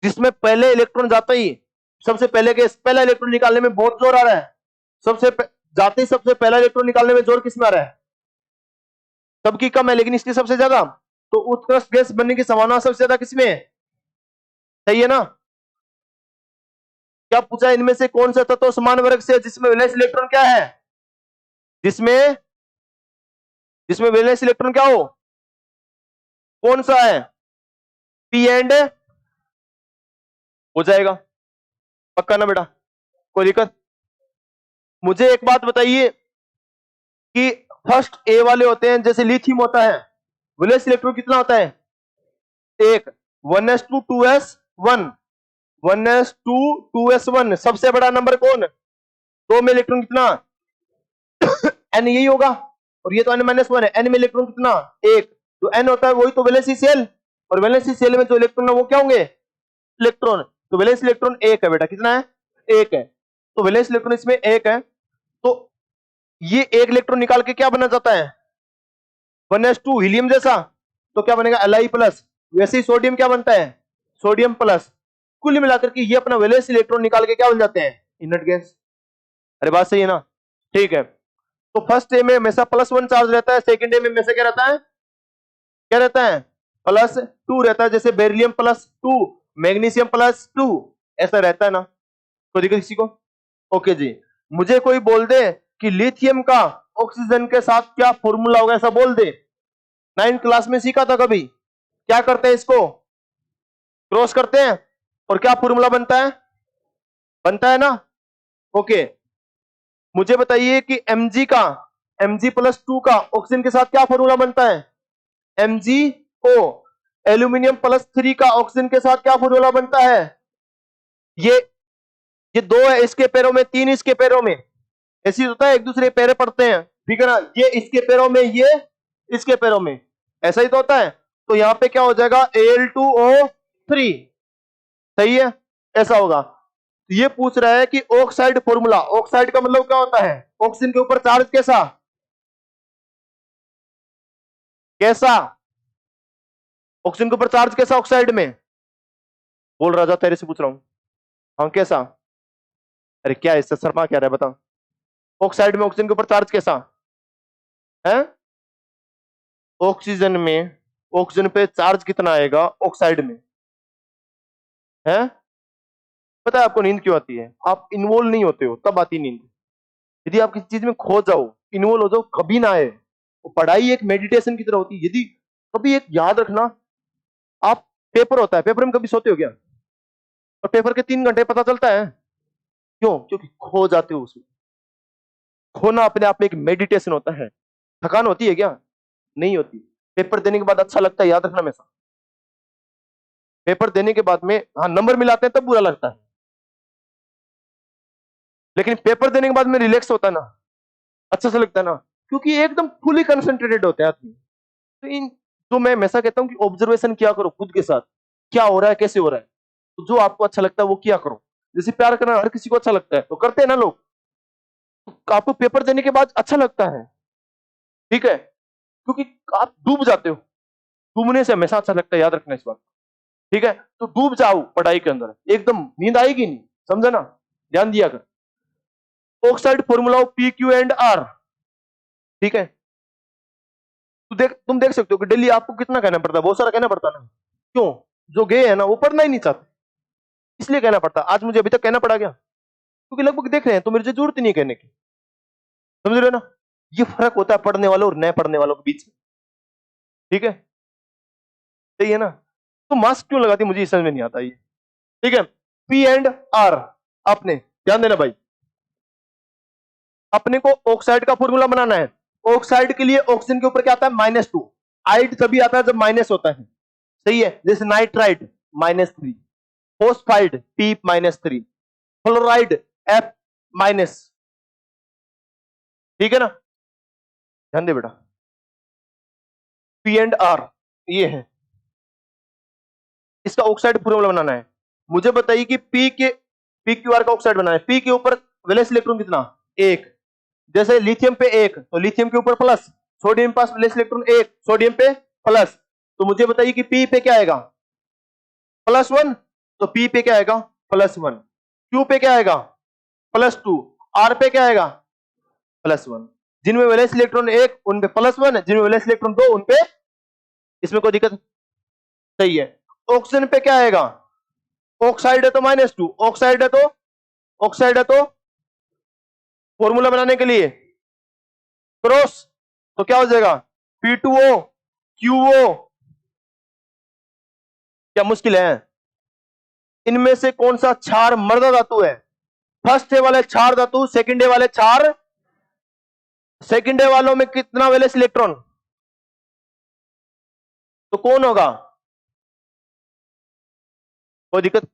जिसमें पहले इलेक्ट्रॉन जाता ही सबसे पहले गैस, पहला इलेक्ट्रॉन निकालने में बहुत जोर आ रहा है, जाते ही सबसे पहला इलेक्ट्रॉन निकालने में जोर किसमें आ रहा है? सबकी कम है लेकिन इसकी सबसे ज्यादा, तो उत्कृष्ट गैस बनने की संभावना सबसे ज्यादा किसमें है? सही है ना? क्या पूछा, इनमें से कौन सा तत्व समान वर्ग से जिसमें वैलेंस इलेक्ट्रॉन क्या है? जिसमें जिसमें वैलेंस इलेक्ट्रॉन क्या हो, कौन सा है? पी एंड हो जाएगा, पक्का ना बेटा, कोई दिक्कत? मुझे एक बात बताइए कि फर्स्ट ए वाले होते हैं, जैसे लिथियम होता है, वैलेंस इलेक्ट्रॉन कितना होता है? एक, 1s2 2s1, 1s2 2s1, सबसे बड़ा नंबर कौन? दो में इलेक्ट्रॉन कितना? n, यही होगा, और ये तो n-1 है, n में इलेक्ट्रॉन कितना? एक, जो n होता है वही तो वैलेंसी सेल, और वैलेंसी सेल में जो इलेक्ट्रॉन है वो क्या होंगे? इलेक्ट्रॉन, तो वैलेंस इलेक्ट्रॉन एक है बेटा, कितना है? एक है, तो वैलेंस इलेक्ट्रॉन इसमें एक है, तो ये एक इलेक्ट्रॉन निकाल के क्या बना जाता है? 1s2 हीलियम जैसा, तो क्या बनेगा? Li प्लस, वैसे ही सोडियम क्या बनता है? सोडियम प्लस, कुल मिलाकर के ये अपना वैलेंस इलेक्ट्रॉन निकाल के क्या बन जाते हैं? Inert gas. अरे बात सही है ना? ठीक है, तो फर्स्ट ए में हमेशा +1 चार्ज रहता है, सेकंड ए में हमेशा क्या रहता है? क्या रहता है? +2 रहता है, जैसे बेरिलियम +2, मैग्नीशियम +2, ऐसा रहता है ना? कोई दिक्कत किसी को? ओके जी, मुझे कोई बोल दे कि लिथियम का ऑक्सीजन के साथ क्या फॉर्मूला होगा, ऐसा बोल दे। 9th क्लास में सीखा था कभी? क्या करते हैं, इसको क्रॉस करते हैं और क्या फॉर्मूला बनता है? बनता है ना? ओके, मुझे बताइए कि Mg+2 का ऑक्सीजन के साथ क्या फॉर्मूला बनता है? MgO, एल्यूमिनियम +3 का ऑक्सीजन के साथ क्या फॉर्मूला बनता है? ये दो है इसके पैरों में, तीन इसके पैरों में, ऐसी होता है, एक दूसरे पैरे पड़ते हैं, ठीक है ना? ये इसके पैरों में, ये इसके पैरों में, ऐसा ही तो होता है, तो यहां पे क्या हो जाएगा? Al2O3, सही है, ऐसा होगा। तो ये पूछ रहा है कि ऑक्साइड फॉर्मूला, ऑक्साइड का मतलब क्या होता है? ऑक्सीजन के ऊपर चार्ज कैसा? कैसा ऑक्सीजन के ऊपर चार्ज कैसा ऑक्साइड में? बोल राजा, तेरे से पूछ रहा हूं। हाँ, कैसा? अरे क्या इससे शर्मा क्या रहा है, बता। ऑक्साइड में ऑक्सीजन के ऊपर चार्ज कैसा है? ऑक्सीजन में, ऑक्सीजन पे चार्ज कितना आएगा ऑक्साइड में? है? पता है आपको नींद क्यों आती है? आप इन्वॉल्व नहीं होते हो तब आती नींद। यदि आप किसी चीज में खो जाओ, इन्वॉल्व हो जाओ, कभी ना आए। वो पढ़ाई एक मेडिटेशन की तरह होती है। यदि कभी एक याद रखना, आप पेपर होता है, पेपर में कभी सोते हो क्या? और पेपर के 3 घंटे पता चलता है, क्यों? क्योंकि खो जाते हो उसमें। खोना अपने आप में एक मेडिटेशन होता है। थकान होती है क्या? नहीं होती। पेपर देने के बाद अच्छा लगता है, याद रखना हमेशा। पेपर देने के बाद में, हाँ, नंबर मिलाते हैं तब बुरा लगता है, लेकिन पेपर देने के बाद में रिलैक्स होता है ना, अच्छा से लगता है ना, क्योंकि एकदम फुली कंसंट्रेटेड होते हैं आदमी। तो इन, तो मैं हमेशा कहता हूं कि ऑब्जर्वेशन किया करो खुद के साथ, क्या हो रहा है, कैसे हो रहा है, तो जो आपको अच्छा लगता है वो किया करो। जैसे प्यार करना हर किसी को अच्छा लगता है, तो करते हैं ना लोग, तो आपको पेपर देने के बाद अच्छा लगता है, ठीक है, क्योंकि आप डूब जाते हो। डूबने से हमेशा अच्छा लगता है, याद रखना इस बात, ठीक है? तो डूब जाओ पढ़ाई के अंदर, एकदम नींद आएगी नहीं, समझे ना? ध्यान दिया कर। ऑक्साइड फॉर्मूला ऑफ PQ&R, ठीक है? तुम देख सकते हो कि डेली आपको कितना कहना पड़ता है, बहुत सारा कहना पड़ता है ना। क्यों? जो गए हैं ना वो पढ़ना ही नहीं चाहते, इसलिए कहना पड़ता। आज मुझे अभी तक कहना पड़ा गया, क्योंकि लगभग देख रहे हैं तो मेरे जरूरत ही नहीं कहने की, समझ रहे हो ना? ये फर्क होता है पढ़ने वालों और नए पढ़ने वालों के बीच में, ठीक है? सही है ना? तो मास्क क्यों लगाती मुझे समझ में नहीं आता ये, ठीक है? P&R, आपने ध्यान देना भाई, अपने को ऑक्साइड का फॉर्मूला बनाना है। ऑक्साइड के लिए ऑक्सीजन के ऊपर क्या आता है? -2। आइड तभी आता है जब माइनस होता है, सही है? जैसे नाइट्राइड -3, फोस्फाइड P-3, फ्लोराइड F-, ठीक है ना? ध्यान दे बेटा, P&R ये है, इसका ऑक्साइड फॉर्मूला बनाना है। मुझे बताइए कि PQR का ऑक्साइड बनाना है। P के ऊपर वैलेंस इलेक्ट्रॉन कितना? 1, जैसे लिथियम पे 1, तो लिथियम के ऊपर प्लस, सोडियम पास लेस इलेक्ट्रॉन एक, सोडियम पे प्लस, तो मुझे बताइए कि पी पे क्या आएगा, +1, तो पी पे क्या आएगा +1, क्यू पे क्या आएगा +2, आर पे क्या आएगा +1। जिनमें वैलेंस इलेक्ट्रॉन एक उन पे +1, जिनमें वैलेंस इलेक्ट्रॉन दो उन पे, इसमें कोई दिक्कत सही है। ऑक्सीजन पे क्या आएगा, ऑक्साइड है तो -2, ऑक्साइड है तो, ऑक्साइड है तो फॉर्मूला बनाने के लिए क्रॉस, तो क्या हो जाएगा P2O QO, क्या मुश्किल है। इनमें से कौन सा क्षार मर्दा धातु है, फर्स्ट डे वाले क्षार धातु, सेकंड डे वाले क्षार, सेकंड डे वालों में कितना वैलेंस इलेक्ट्रॉन, तो कौन होगा, कोई दिक्कत,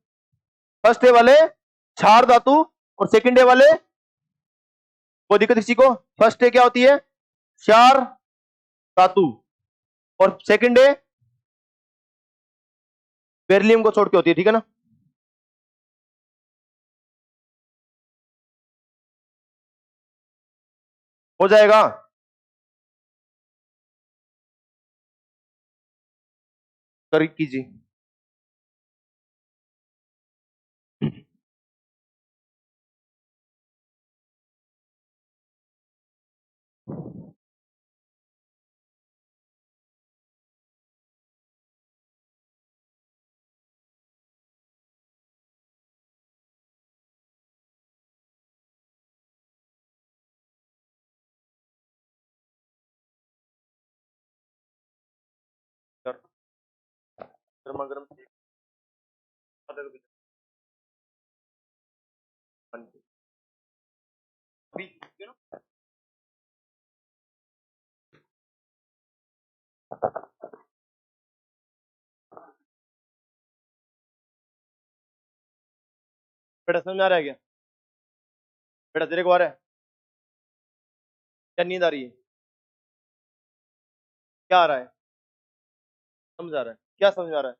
फर्स्ट डे वाले क्षार धातु और सेकंड डे वाले, कोई दिक्कत किसी को, फर्स्ट डे क्या होती है क्षार धातु और सेकंड डे बेरिलियम को छोड़ के होती है, ठीक है ना। हो जाएगा, कर कीजिए। कर गर्मा गर्म बेटा समझ में आ रहा है क्या, बेटा तेरे को आ रहा है, क्या नींद आ रही है, क्या आ रहा है, समझ आ रहा है, क्या समझ आ रहा है,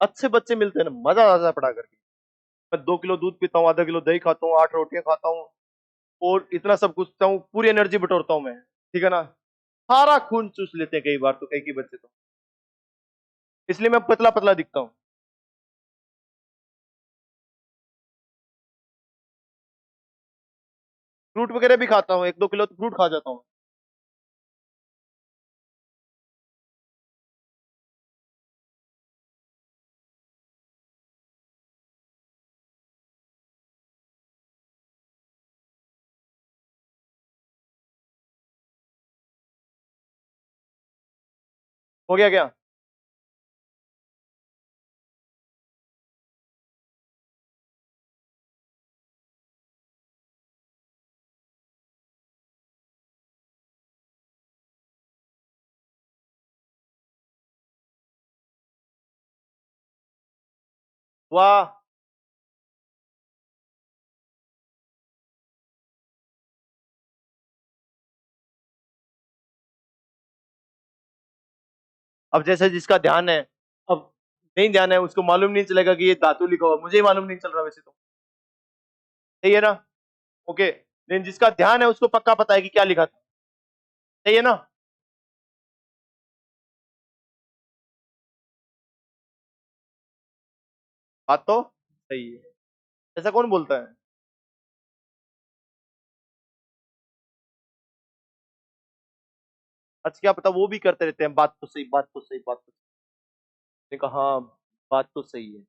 अच्छे बच्चे मिलते हैं ना, मजा आता है पढ़ा करके। मैं 2 किलो दूध पीता हूँ, आधा किलो दही खाता हूँ, 8 रोटियां खाता हूँ और इतना सब कुछ खाता हूँ, पूरी एनर्जी बटोरता हूँ मैं, ठीक है ना। सारा खून चूस लेते हैं कई बार तो, कई कई बच्चे तो, इसलिए मैं पतला पतला दिखता हूँ। फ्रूट वगैरह भी खाता हूँ, 1-2 किलो तो फ्रूट खा जाता हूँ। हो गया क्या, वाह। अब जैसे जिसका ध्यान है, अब नहीं ध्यान है उसको मालूम नहीं चलेगा कि ये धातु लिखा हुआ, मुझे ही मालूम नहीं चल रहा वैसे तो, सही है ना, ओके। लेकिन जिसका ध्यान है उसको पक्का पता है कि क्या लिखा था, सही है ना। बात तो सही है, ऐसा कौन बोलता है। अच्छा क्या पता वो भी करते रहते हैं, बात तो सही, बात तो सही, बात तो सही। मैंने कहा हाँ, बात तो सही है।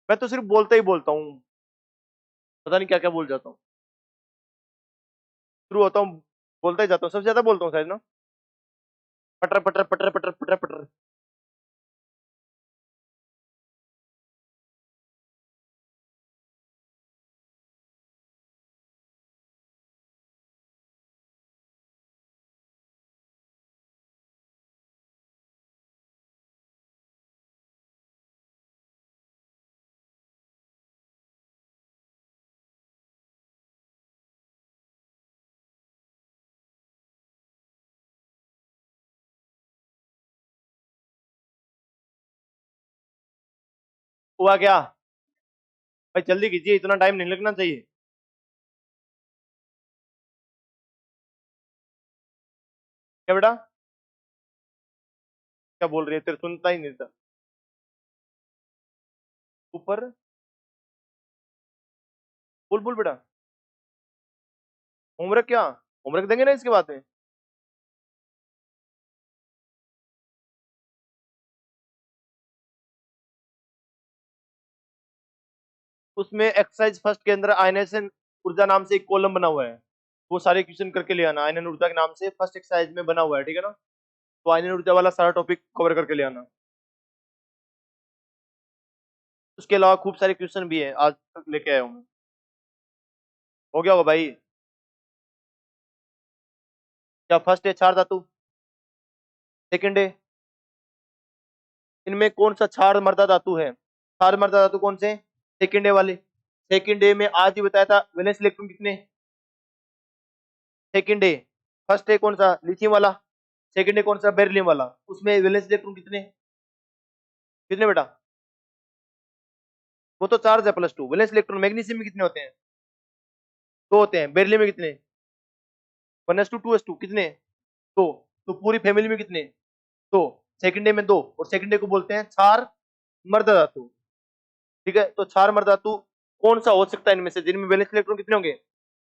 मैं तो सिर्फ बोलता ही बोलता हूँ, पता नहीं क्या क्या बोल जाता हूँ, शुरू होता हूँ बोलता ही जाता हूँ, सबसे ज्यादा बोलता हूँ शायद ना, पटर पटर पटर पटर पटर पटर। हुआ क्या भाई, जल्दी कीजिए, इतना टाइम नहीं लगना चाहिए। क्या बेटा, क्या बोल रही है, तेरे सुनता ही नहीं था। ऊपर बोल बोल बेटा। होमवर्क क्या, होमवर्क देंगे ना इसके बाद में। उसमें एक्सरसाइज फर्स्ट के अंदर आयनेशन ऊर्जा नाम से एक कॉलम बना हुआ है, वो सारे क्वेश्चन करके ले आना। आयनन ऊर्जा के नाम से फर्स्ट एक्सरसाइज में बना हुआ है, ठीक है ना। तो आयनन ऊर्जा वाला सारा टॉपिक कवर करके ले आना। उसके अलावा खूब सारे क्वेश्चन भी है, आज तक लेके आया हूँ मैं। हो गया होगा भाई। क्या फर्स्ट है क्षार धातु, सेकंड है, इनमें कौन सा क्षार मर्दा धातु है, क्षार मर्दा धातु कौन से, सेकंड है वाले। सेकंड डे में आज ही बताया था वैलेंस इलेक्ट्रॉन कितने, सेकंड डे। फर्स्ट डे कौन सा, लिथियम वाला। सेकंड डे कौन सा, बेरिलियम वाला। उसमें वैलेंस इलेक्ट्रॉन कितने, कितने बेटा, वो तो चार्ज है +2। वैलेंस इलेक्ट्रॉन मैग्नीशियम में कितने होते हैं, दो होते हैं। बेरिलियम में कितने, 1s2 2s2 कितने, दो। तो पूरी फैमिली में कितने, दो। सेकंड डे में दो, और सेकंड डे को बोलते हैं क्षार मर्द धातु। ठीक है, तो क्षार मर्द धातु कौन सा हो सकता है इनमें से जिनमें वैलेंस इलेक्ट्रॉन कितने होंगे,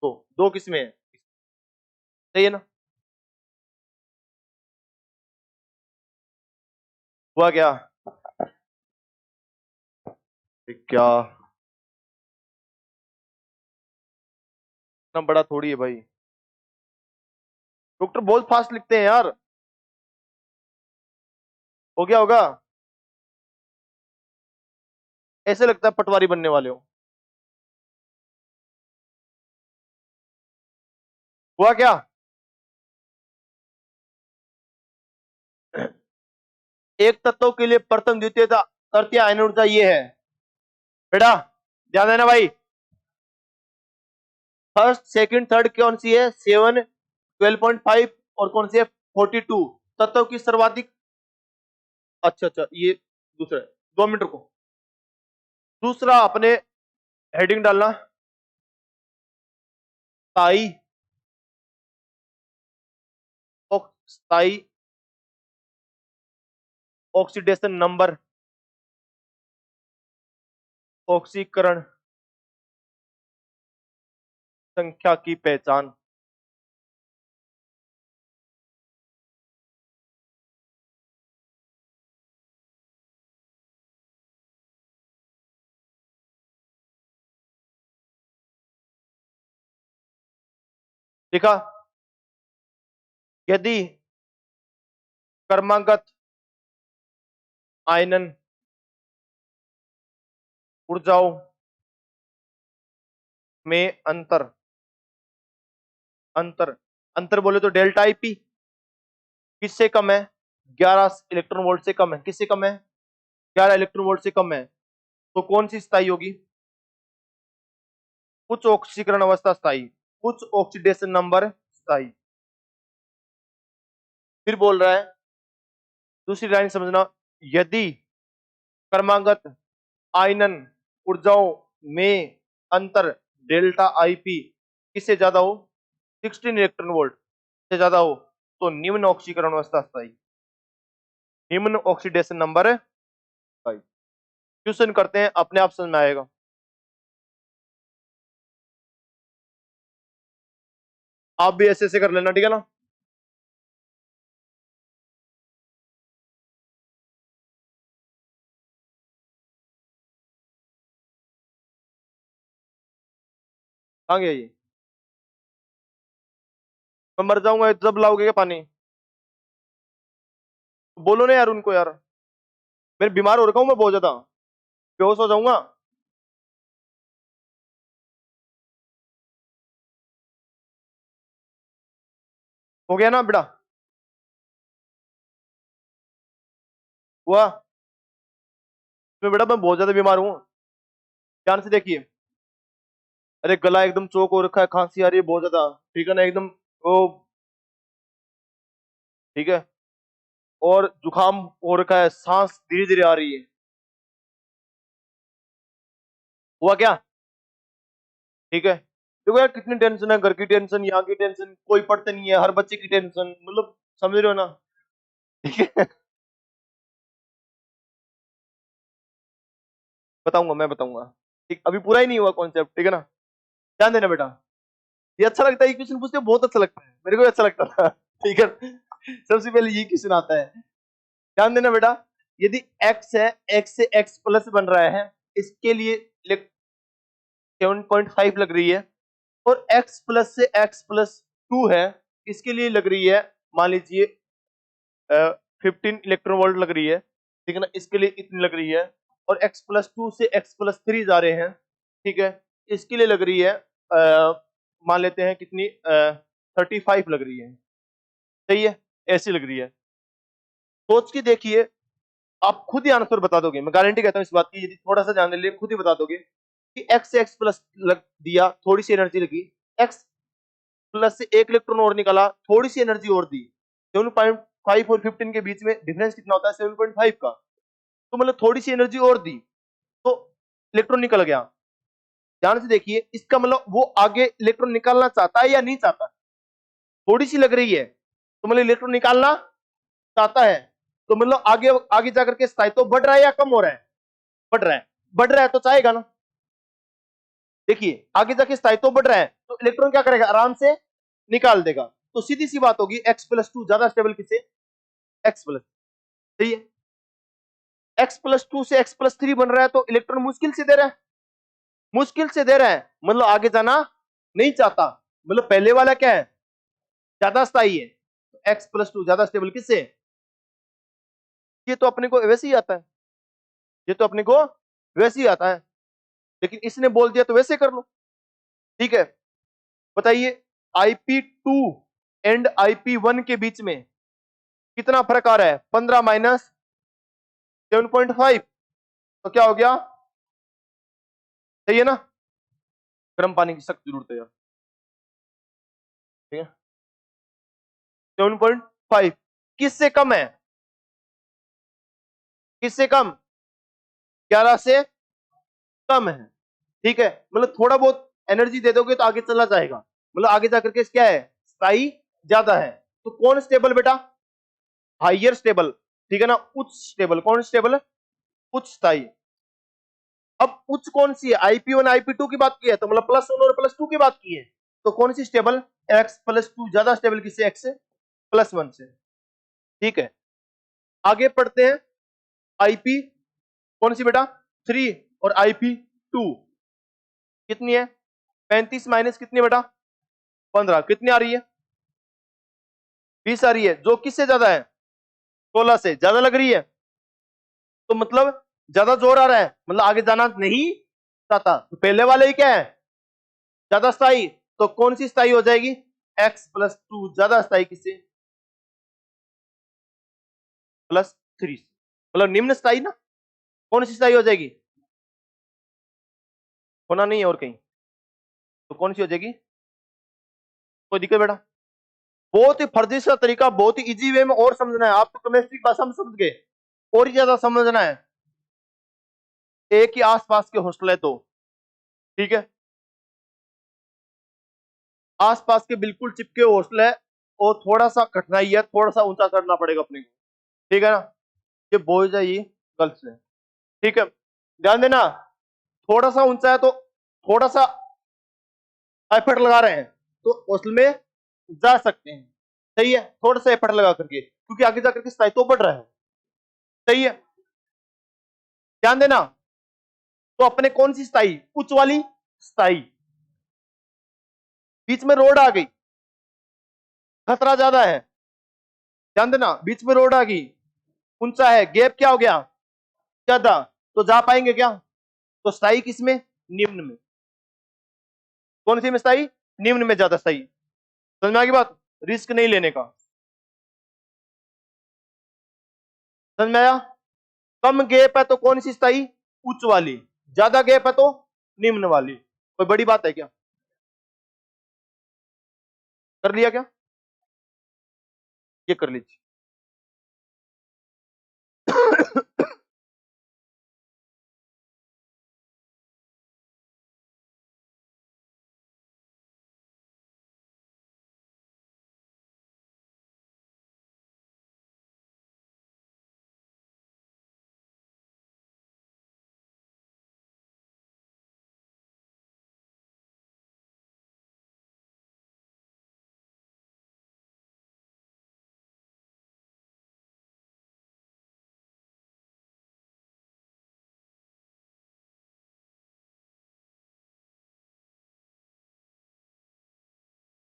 दो। दो किसमें है, सही है ना। हुआ क्या, क्या इतना बड़ा थोड़ी है भाई, डॉक्टर बहुत फास्ट लिखते हैं यार। हो गया होगा, ऐसे लगता है पटवारी बनने वाले हो। हुआ क्या, एक तत्व के लिए प्रथम द्वितीय तृतीय आयन ऊर्जा ये है बेटा, ध्यान देना भाई। फर्स्ट सेकंड थर्ड कौन सी है, 7, 12.5, और कौन सी है 42। तत्व की सर्वाधिक, अच्छा अच्छा ये दूसरा है। 2 मिनट रुको। दूसरा अपने हेडिंग डालना, स्थाई, स्थाई ऑक्सीडेशन नंबर, ऑक्सीकरण संख्या की पहचान। लिखा, यदि क्रमागत आयनन ऊर्जाओं में अंतर, अंतर अंतर बोले तो डेल्टा आईपी किससे कम है, 11 इलेक्ट्रॉन वोल्ट से कम है। किससे कम है, 11 इलेक्ट्रॉन वोल्ट से कम है। तो कौन सी स्थाई होगी, उच्च ऑक्सीकरण अवस्था स्थाई, उच्च ऑक्सीडेशन नंबर स्थाई। फिर बोल रहा है, दूसरी लाइन समझना, यदि क्रमागत आयनन ऊर्जाओं में अंतर डेल्टा आईपी किससे ज्यादा हो, 16 इलेक्ट्रॉन वोल्ट से ज्यादा हो, तो निम्न ऑक्सीकरण अवस्था स्थाई, निम्न ऑक्सीडेशन नंबर स्थाई। क्वेश्चन करते हैं, अपने आप समझ में आएगा। आप भी ऐसे ऐसे कर लेना, ठीक है ना। कहाँ गया ये, मैं मर जाऊंगा जब लाओगे क्या पानी, बोलो ना यार उनको यार। मैं बीमार हो रखा हूं, मैं बहुत ज्यादा बेहोश हो जाऊंगा। हो गया ना बेटा, हुआ। मैं बेटा मैं बहुत ज्यादा बीमार हूँ, ध्यान से देखिए। अरे गला एकदम चोक हो रखा है, खांसी आ रही है बहुत ज्यादा, ठीक है ना एकदम, वो ठीक है। और जुकाम हो रखा है, सांस धीरे धीरे आ रही है। हुआ क्या? ठीक है, देखो यार कितनी टेंशन है, घर की टेंशन, यहाँ की टेंशन, कोई पढ़ते नहीं है, हर बच्चे की टेंशन, मतलब समझ रहे हो ना? ठीक है। बताऊंगा, मैं बताऊंगा। ठीक, अभी पूरा ही नहीं हुआ कॉन्सेप्ट, ठीक है ना? ध्यान देना बेटा। ये अच्छा लगता है, ये क्वेश्चन पूछते बहुत अच्छा लगता है, मेरे को भी अच्छा लगता था। ठीक है, सबसे पहले ये क्वेश्चन आता है। ध्यान देना बेटा, यदि x है, x से x प्लस बन रहा है, इसके लिए 7.5 लग रही है, और x प्लस से x प्लस 2 है, इसके लिए लग रही है, मान लीजिए 15 इलेक्ट्रॉन वोल्ट लग रही है, ठीक है ना, इसके लिए इतनी लग रही है, और x प्लस 2 से x प्लस 3 जा रहे हैं, ठीक है, इसके लिए लग रही है मान लेते हैं कितनी 35 लग रही है, सही है, ऐसी लग रही है। सोच के देखिए, आप खुद ही आंसर बता दोगे, मैं गारंटी कहता हूं इस बात की, यदि थोड़ा सा ध्यान दे लिए खुद ही बता दोगे कि x से x प्लस लग दिया, थोड़ी सी एनर्जी लगी, x प्लस से एक इलेक्ट्रॉन और निकाला, थोड़ी सी एनर्जी और दी, 7.5 और 15 के बीच में डिफरेंस कितना होता है? 7.5 का। तो मतलब थोड़ी सी एनर्जी और दी तो इलेक्ट्रॉन निकल गया। ध्यान से देखिए, इसका मतलब वो आगे इलेक्ट्रॉन निकालना चाहता है या नहीं चाहता? थोड़ी सी लग रही है तो मतलब इलेक्ट्रॉन निकालना चाहता है, तो मतलब आगे आगे जाकर के स्थायित्व बढ़ रहा है या कम हो रहा है? बढ़ रहा है। बढ़ रहा है तो चाहेगा ना। देखिए, आगे जाके स्थायित्व बढ़ रहा है तो इलेक्ट्रॉन क्या करेगा? आराम से निकाल देगा। तो सीधी सी बात होगी, x प्लस 2 ज्यादा स्टेबल किससे? x प्लस, सही है। x प्लस 2 से x प्लस 3 बन रहा है तो इलेक्ट्रॉन मुश्किल से दे रहा है, मुश्किल से दे रहा है, मतलब आगे जाना नहीं चाहता, मतलब पहले वाला क्या है? ज्यादा स्थायी है। x प्लस 2 ज्यादा स्टेबल किससे? ये तो अपने को वैसे ही आता है, ये तो अपने को वैसे ही आता है, लेकिन इसने बोल दिया तो वैसे कर लो। ठीक है, बताइए, IP2 एंड IP1 के बीच में कितना फर्क आ रहा है? 15 माइनस 7.5, तो क्या हो गया? सही है ना? गर्म पानी की सख्त जरूरत है यार। ठीक है, 7.5 किससे कम है? किससे कम? 11 से कम है। ठीक है, मतलब थोड़ा बहुत एनर्जी दे दोगे तो आगे चला जाएगा, मतलब आगे जाकर के क्या है? स्थाई ज्यादा है। तो कौन स्टेबल बेटा? हाइयर स्टेबल, ठीक है ना, उच्च स्टेबल। कौन स्टेबल? उच्च स्थाई। अब उच्च कौन सी है? IP1 IP2 की बात की है, तो मतलब +1 और +2 की बात की है, तो कौन सी स्टेबल? x प्लस 2 ज्यादा स्टेबल किससे? x से +1 से। ठीक है, आगे पढ़ते हैं। IP कौन सी बेटा? 3, और IP2 कितनी है? 35 माइनस कितनी बेटा? 15, कितनी आ रही है? 20 आ रही है, जो किससे ज्यादा है? 16 से ज्यादा लग रही है, तो मतलब ज्यादा जोर आ रहा है, मतलब आगे जाना नहीं चाहता। तो पहले वाले ही क्या है? ज्यादा स्थायी, तो कौन सी स्थायी हो जाएगी? x प्लस 2 ज्यादा स्थायी किससे? +3, मतलब निम्न स्थायी ना। कौन सी स्थायी हो जाएगी? होना नहीं है और कहीं, तो कौन सी हो जाएगी? कोई दिक्कत बेटा? बहुत ही फर्जी सा तरीका, बहुत ही इजी वे में और समझना है। आप तो केमिस्ट्री भाषा में समझ गए, और ही ज्यादा समझना है। एक ही आसपास के हॉस्टल है तो, ठीक है, आसपास के बिल्कुल चिपके हॉस्टल है, और थोड़ा सा कठिनाई है, थोड़ा सा ऊंचा चढ़ना पड़ेगा अपने को, ठीक है ना? ये बॉयज है, ये गर्ल्स है, ठीक है, ध्यान देना। थोड़ा सा ऊंचा है तो थोड़ा सा एफर्ट लगा रहे हैं तो हॉस्टल में जा सकते हैं, सही है, थोड़ा सा एफर्ट लगा करके, क्योंकि आगे जाकर के स्थायित्व बढ़ रहा है, सही है, ध्यान देना। तो अपने कौन सी स्थाई? उच्च वाली स्थाई। बीच में रोड आ गई, खतरा ज्यादा है, ध्यान देना, बीच में रोड आ गई, ऊंचा है, गैप क्या हो गया? ज्यादा, तो जा पाएंगे क्या? तो स्थाई किसमें? निम्न में। कौन सी में स्थाई? निम्न में ज्यादा स्थाई। समझ में आ गई बात? रिस्क नहीं लेने का, समझ में आया? कम गैप है तो कौन सी स्थाई? उच्च वाली। ज्यादा गैप है तो निम्न वाली। कोई बड़ी बात है क्या? कर लिया क्या? ये कर लीजिए।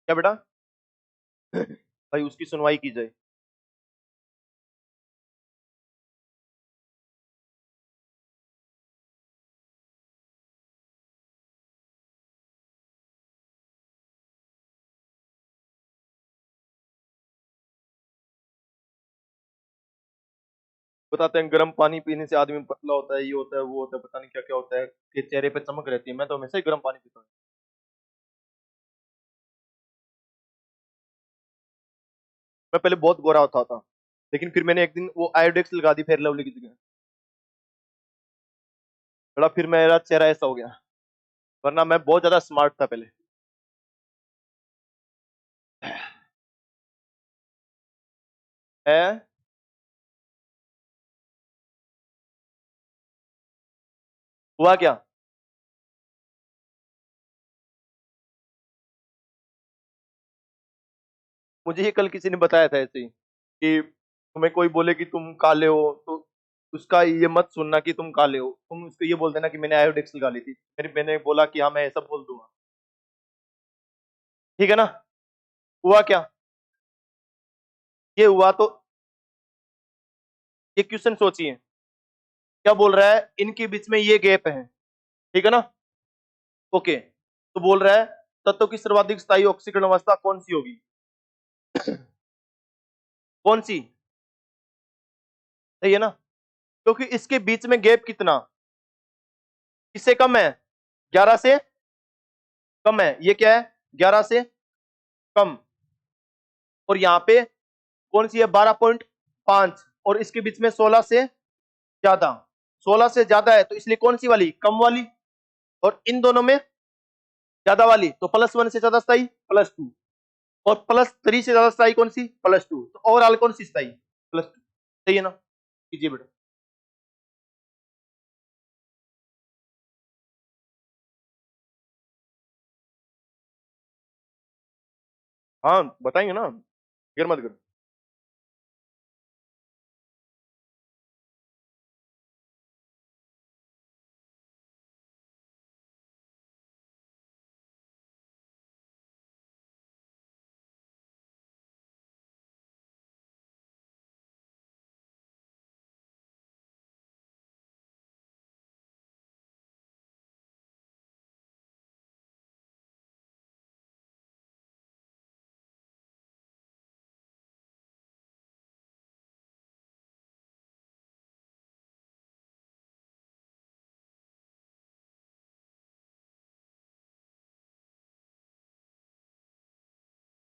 क्या बेटा? भाई उसकी सुनवाई की जाए। बताते हैं गर्म पानी पीने से आदमी पतला होता है, ये होता है, वो होता है, पता नहीं क्या क्या होता है, कि चेहरे पे चमक रहती है। मैं तो हमेशा ही गर्म पानी पीता हूँ। मैं पहले बहुत गोरा होता था, लेकिन फिर मैंने एक दिन वो आयोडेक्स लगा दी फेयर लवली की जगह, बड़ा फिर मेरा चेहरा ऐसा हो गया। वरना मैं बहुत ज्यादा स्मार्ट था पहले। है। हुआ क्या? मुझे ये कल किसी ने बताया था ऐसे ही, कि तुम्हें कोई बोले कि तुम काले हो, तो उसका ये मत सुनना कि तुम काले हो, तुम उसको ये बोल देना कि मैंने आयोडेक्स लगा ली थी। मैंने बोला कि हाँ मैं ऐसा बोल दूंगा। ठीक है ना? हुआ क्या? ये हुआ तो ये क्वेश्चन सोचिए, क्या बोल रहा है, इनके बीच में ये गैप है। ठीक है ना? ओके, तो बोल रहा है तत्व की सर्वाधिक स्थायी ऑक्सीकरण अवस्था कौन सी होगी? कौन सी? सही है ना? क्योंकि इसके बीच में गैप कितना, किससे कम है? 11 से कम है। ये क्या है? 11 से कम। और यहाँ पे कौन सी है? 12.5। और इसके बीच में 16 से ज्यादा। 16 से ज्यादा है तो इसलिए कौन सी वाली? कम वाली। और इन दोनों में ज्यादा वाली, तो +1 से ज्यादा स्थायी +2। और +3 से ज्यादा स्थायी कौन सी? +2। तो ओवरऑल कौन सी स्थायी? +2। सही है ना? कीजिए बेटा। हाँ बताएंगे ना, फिर मत करो।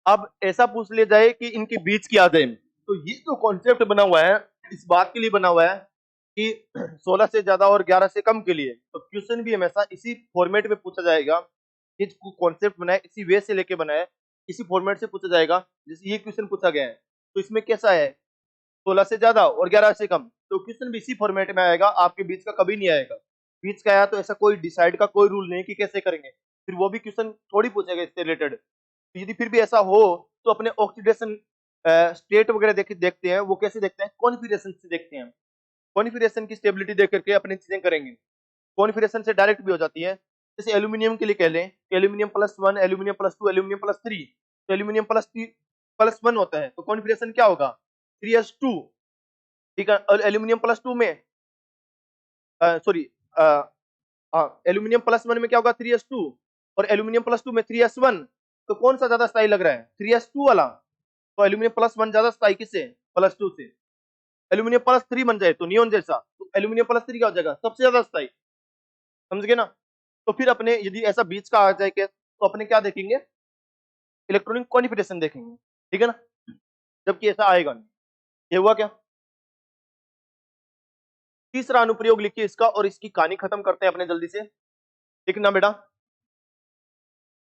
अब ऐसा पूछ लिया जाए कि इनके बीच की आ जाए, तो ये जो कॉन्सेप्ट बना हुआ है, इस बात के लिए बना हुआ है कि 16 से ज्यादा और 11 से कम के लिए, तो क्वेश्चन भी हमेशा इसी फॉर्मेट में पूछा जाएगा। ये कॉन्सेप्ट बना है इसी वे से लेके बना है, इसी फॉर्मेट से पूछा जाएगा जैसे ये क्वेश्चन पूछा गया है। तो इसमें कैसा है? 16 से ज्यादा और 11 से कम, तो क्वेश्चन भी इसी फॉर्मेट में आएगा, आपके बीच का कभी नहीं आएगा। बीच का आया तो ऐसा कोई डिसाइड का कोई रूल नहीं कि कैसे करेंगे, फिर वो भी क्वेश्चन थोड़ी पूछेगा इससे रिलेटेड। यदि फिर भी ऐसा हो तो अपने ऑक्सीडेशन स्टेट वगैरह देखते हैं, वो कैसे देखते हैं? कॉन्फिगरेशन से देखते हैं। कॉन्फिगरेशन की स्टेबिलिटी देख करके अपनी चीजें करेंगे। कॉन्फिगरेशन से डायरेक्ट भी हो जाती है। जैसे एल्यूमिनियम के लिए कह लें कि एल्यूमिनियम +1, एल्यूमिनियम +2, एल्यूमिनियम +3। तो एल्यूमिनियम +1 होता है तो कॉन्फिगरेशन क्या होगा? 3s2। ठीक है। और एल्यूमिनियम +2 में, सॉरी, एल्यूमिनियम +1 में क्या होगा? 3s2। और एल्यूमिनियम +2 में 3s1। तो कौन सा ज्यादा स्थायी लग रहा है? 3s2 वाला। तो एल्यूमिनियम +1 ज्यादा स्थायी किससे? +2 से। एल्यूमिनियम +3 बन जाए तो नियोन जैसा, तो एल्यूमिनियम +3 क्या हो जाएगा? सबसे ज्यादा स्थायी। समझ गए ना? तो फिर अपने यदि ऐसा बीच का आ जाए के, तो अपने क्या देखेंगे? इलेक्ट्रॉनिक कॉन्फिगरेशन देखेंगे। ठीक है ना? जबकि ऐसा आएगा नहीं। ये हुआ क्या? तीसरा अनुप्रयोग लिखिए इसका, और इसकी कहानी खत्म करते हैं अपने जल्दी से। लिखना बेटा,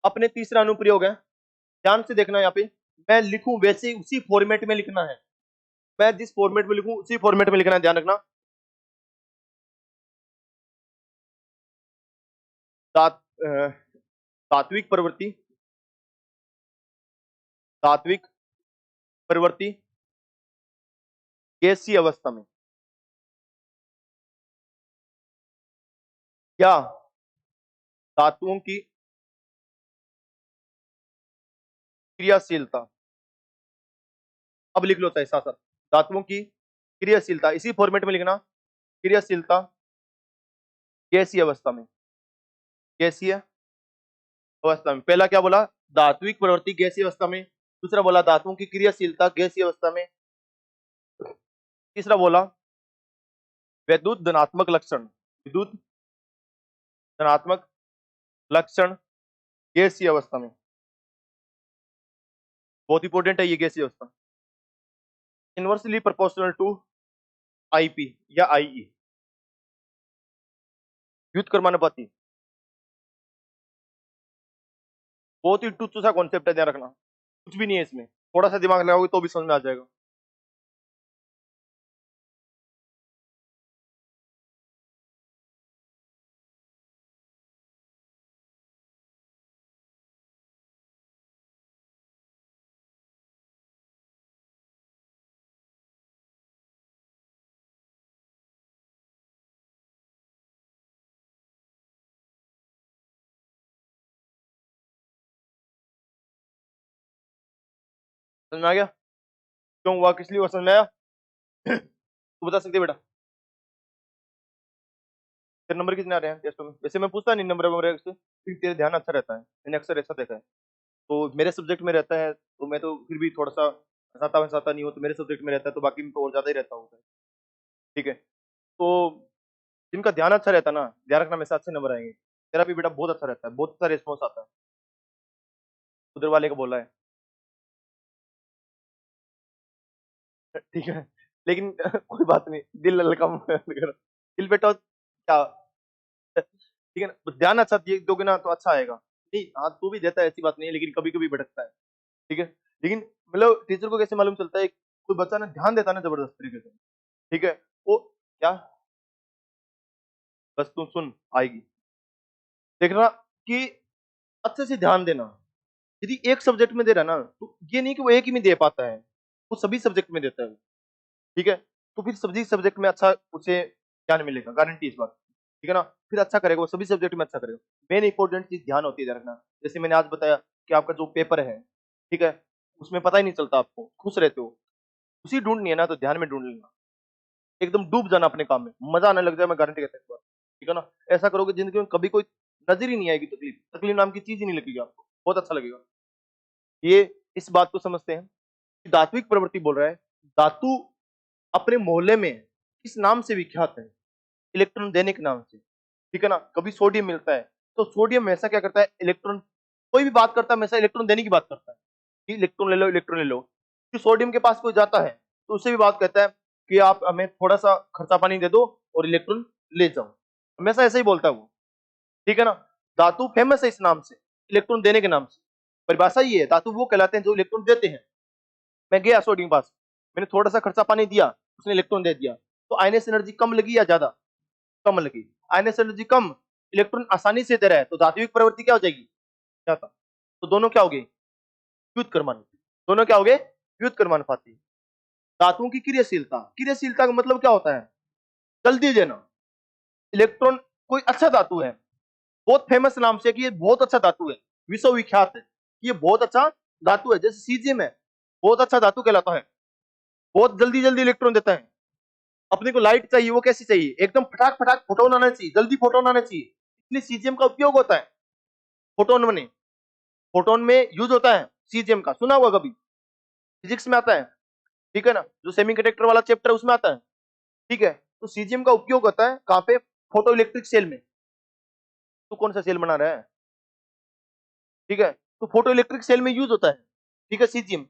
अपने तीसरा अनुप्रयोग है। ध्यान से देखना यहाँ पे, मैं लिखूं वैसे ही उसी फॉर्मेट में लिखना है। मैं जिस फॉर्मेट में लिखूं उसी फॉर्मेट में लिखना है, ध्यान रखना। सात सात्विक प्रवृत्ति, सात्विक प्रवृत्ति गैसीय अवस्था में क्या धातुओं की क्रियाशीलता, अब लिख लो साथ साथ, धातुओं की क्रियाशीलता, इसी फॉर्मेट में लिखना, क्रियाशीलता गैसीय अवस्था में, गैसीय अवस्था में। पहला क्या बोला, धात्विक प्रवृत्ति गैसीय अवस्था में, दूसरा बोला धातुओं की क्रियाशीलता गैसीय अवस्था में, तीसरा बोला विद्युत धनात्मक लक्षण, विद्युत धनात्मक लक्षण गैसीय अवस्था में। बहुत इंपॉर्टेंट है ये गैसीय अवस्था। इनवर्सली प्रोपोर्शनल टू आईपी या आईई, व्युत्क्रमानुपाती, बहुत ही टुच्च सा कॉन्सेप्ट है, ध्यान रखना, कुछ भी नहीं है इसमें, थोड़ा सा दिमाग लगाओगे तो भी समझ में आ जाएगा। समझ में आ गया क्यों हुआ, किस लिए हुआ, समझ में आया? तू बता सकते बेटा, तेरे नंबर कितने आ रहे हैं टेस्ट में? वैसे मैं पूछता नहीं नंबर वगैरह से, फिर तेरा ध्यान अच्छा रहता है, मैंने अक्सर ऐसा देखा है। तो मेरे सब्जेक्ट में रहता है तो मैं तो फिर भी थोड़ा सा हंसाता वसाता नहीं हो, तो मेरे सब्जेक्ट में रहता है तो बाकी में तो और ज्यादा ही रहता हूँ। ठीक है, तो जिनका ध्यान अच्छा रहता है ना, ध्यान रखना, मेरे से अच्छे नंबर आएंगे। तेरा भी बेटा बहुत अच्छा रहता है, बहुत अच्छा रिस्पॉन्स आता है, उधर वाले को बोला है। ठीक है, लेकिन कोई बात नहीं, दिल हल्का मत करो। दिल बेटा क्या, ठीक है ना, ध्यान अच्छा दोगे ना तो अच्छा आएगा। नहीं हाँ, तू भी देता है ऐसी बात नहीं है, लेकिन कभी कभी भटकता है। ठीक है, लेकिन मतलब टीचर को कैसे मालूम चलता है कोई बच्चा ना ध्यान देता है ना जबरदस्त तरीके से। ठीक है, वो क्या, बस तू सुन, आएगी, देखना कि अच्छे से ध्यान देना। यदि एक सब्जेक्ट में दे रहा है ना, तो ये नहीं कि वो एक ही में दे पाता है, वो सभी सब्जेक्ट में देता है। ठीक है, तो फिर सभी सब्जेक्ट में अच्छा उसे ज्ञान मिलेगा, गारंटी इस बात। ठीक है ना, फिर अच्छा करेगा वो, सभी सब्जेक्ट में अच्छा करेगा। मेन इंपॉर्टेंट चीज ध्यान होती है, ध्यान रखना। जैसे मैंने आज बताया कि आपका जो पेपर है, ठीक है, उसमें पता ही नहीं चलता, आपको खुश रहते हो, उसी ढूंढनी है ना, तो ध्यान में ढूंढ लेना, एकदम डूब जाना अपने काम में, मजा आने लग जाए, मैं गारंटी कहता हूँ। ठीक है ना, ऐसा करोगे जिंदगी में कभी कोई नजर ही नहीं आएगी तकलीफ, तकलीफ नाम की चीज ही नहीं लगेगी आपको, बहुत अच्छा लगेगा। ये इस बात को समझते हैं कि धात्विक प्रवृत्ति बोल रहा है, धातु अपने मोहल्ले में किस नाम से विख्यात है, इलेक्ट्रॉन देने के नाम से। ठीक है ना, कभी सोडियम मिलता है तो सोडियम हमेशा क्या करता है, इलेक्ट्रॉन, कोई भी बात करता है हमेशा इलेक्ट्रॉन देने की बात करता है, कि इलेक्ट्रॉन ले लो, इलेक्ट्रॉन ले लो। कि सोडियम के पास कोई जाता है तो उससे भी बात कहता है कि आप हमें थोड़ा सा खर्चा पानी दे दो और इलेक्ट्रॉन ले जाओ, हमेशा ऐसा ही बोलता है वो। ठीक है ना, धातु फेमस है इस नाम से, इलेक्ट्रॉन देने के नाम से। परिभाषा ये है, धातु वो कहलाते हैं जो इलेक्ट्रॉन देते हैं। मैं गया सोडियम के पास, मैंने थोड़ा सा खर्चा पानी दिया, उसने इलेक्ट्रॉन दे दिया, तो आयनस एनर्जी कम लगी या ज्यादा, कम लगी। आयनस एनर्जी कम, इलेक्ट्रॉन आसानी से दे रहा है, तो धात्विक प्रवृत्ति क्या हो जाएगी, ज्यादा। तो दोनों क्या हो गए, व्युत्क्रमानुपाती, दोनों क्या हो गए, व्युत्क्रमानुपाती। धातुओं की क्रियाशीलता, क्रियाशीलता का मतलब क्या होता है, जल्दी देना। इलेक्ट्रॉन, कोई अच्छा धातु है, बहुत फेमस नाम से कि ये बहुत अच्छा धातु है, विश्व विख्यात है, ये बहुत अच्छा धातु है, जैसे सीजियम है, बहुत अच्छा धातु कहलाता है, बहुत जल्दी जल्दी इलेक्ट्रॉन देता है। अपने को लाइट चाहिए, वो कैसी चाहिए, एकदम फटाक फटाक फोटोन आना चाहिए, जल्दी फोटोन आना चाहिए, इसलिए सीजियम का उपयोग होता है फोटोन में। फोटोन में यूज होता है सीजियम का, सुना होगा कभी, फिजिक्स में आता है। ठीक है ना, जो सेमीकंडक्टर वाला चैप्टर है उसमें आता है। ठीक है, तो सीजियम का उपयोग होता है कहां पे, फोटो इलेक्ट्रिक सेल में। तो कौन सा सेल बना रहा है, ठीक है, तो फोटो इलेक्ट्रिक सेल में यूज होता है। ठीक है, सीजियम।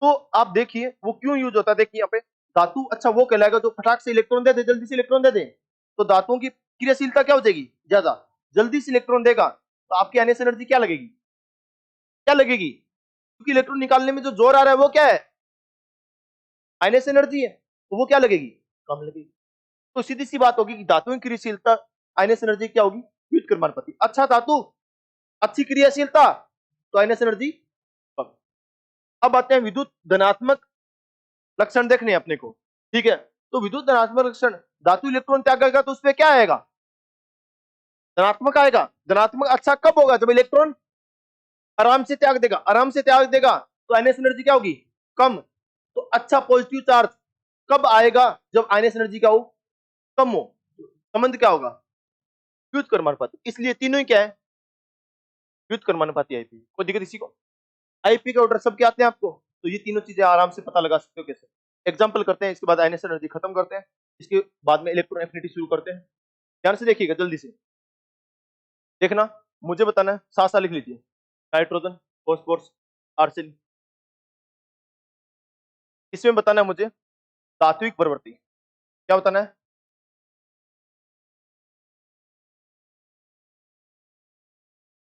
तो आप देखिए वो क्यों यूज होता है, देखिए यहाँ पे, धातु अच्छा वो कहलाएगा जो फटाक से इलेक्ट्रॉन दे दे, जल्दी से इलेक्ट्रॉन दे दे। तो धातुओं की क्रियाशीलता क्या हो जाएगी, ज्यादा, जल्दी से इलेक्ट्रॉन देगा, तो आपकी आयनिक एनर्जी क्या लगेगी, क्या लगेगी, क्योंकि इलेक्ट्रॉन निकालने में जो जोर आ रहा है वो क्या है, आयनिक एनर्जी है, तो वो क्या लगेगी, कम लगेगी। तो सीधी सी बात होगी कि धातुओं की क्रियाशीलता, आयनिक एनर्जी क्या होगी, व्युत्क्रमानुपाती। अच्छा धातु, अच्छी क्रियाशीलता, तो आयनिक एनर्जी कम। अब आते हैं विद्युत धनात्मक लक्षण देखने अपने को। ठीक है, तो विद्युत धनात्मक लक्षण, धातु इलेक्ट्रॉन त्याग करेगा तो उसमें क्या आएगा, धनात्मक आएगा। धनात्मक अच्छा कब होगा, जब इलेक्ट्रॉन आराम से त्याग देगा, आराम से त्याग देगा, तो आयनियस एनर्जी क्या होगी, कम। तो अच्छा पॉजिटिव चार्ज कब आएगा, जब आयनियस एनर्जी क्या हो, कम हो। संबंध क्या होगा, युद्ध कर्मानुपाती। इसलिए तीनों ही क्या है, युद्ध कर्मानुपाती आईपी। कोई दिक्कत इसी को, आईपी के ऑर्डर सब क्या आते हैं आपको, तो ये तीनों चीजें आराम से पता लगा सकते हो कैसे। एग्जाम्पल करते हैं, इसके बाद आयनियस एनर्जी खत्म करते हैं, इसके बाद में इलेक्ट्रॉन एफिनिटी शुरू करते हैं। ध्यान से देखिएगा, जल्दी से देखना, मुझे बताना है, साथ साथ लिख लीजिए। नाइट्रोजन, फॉस्फोरस, आर्सेन। इसमें बताना है मुझे धात्विक प्रवृत्ति, क्या बताना है,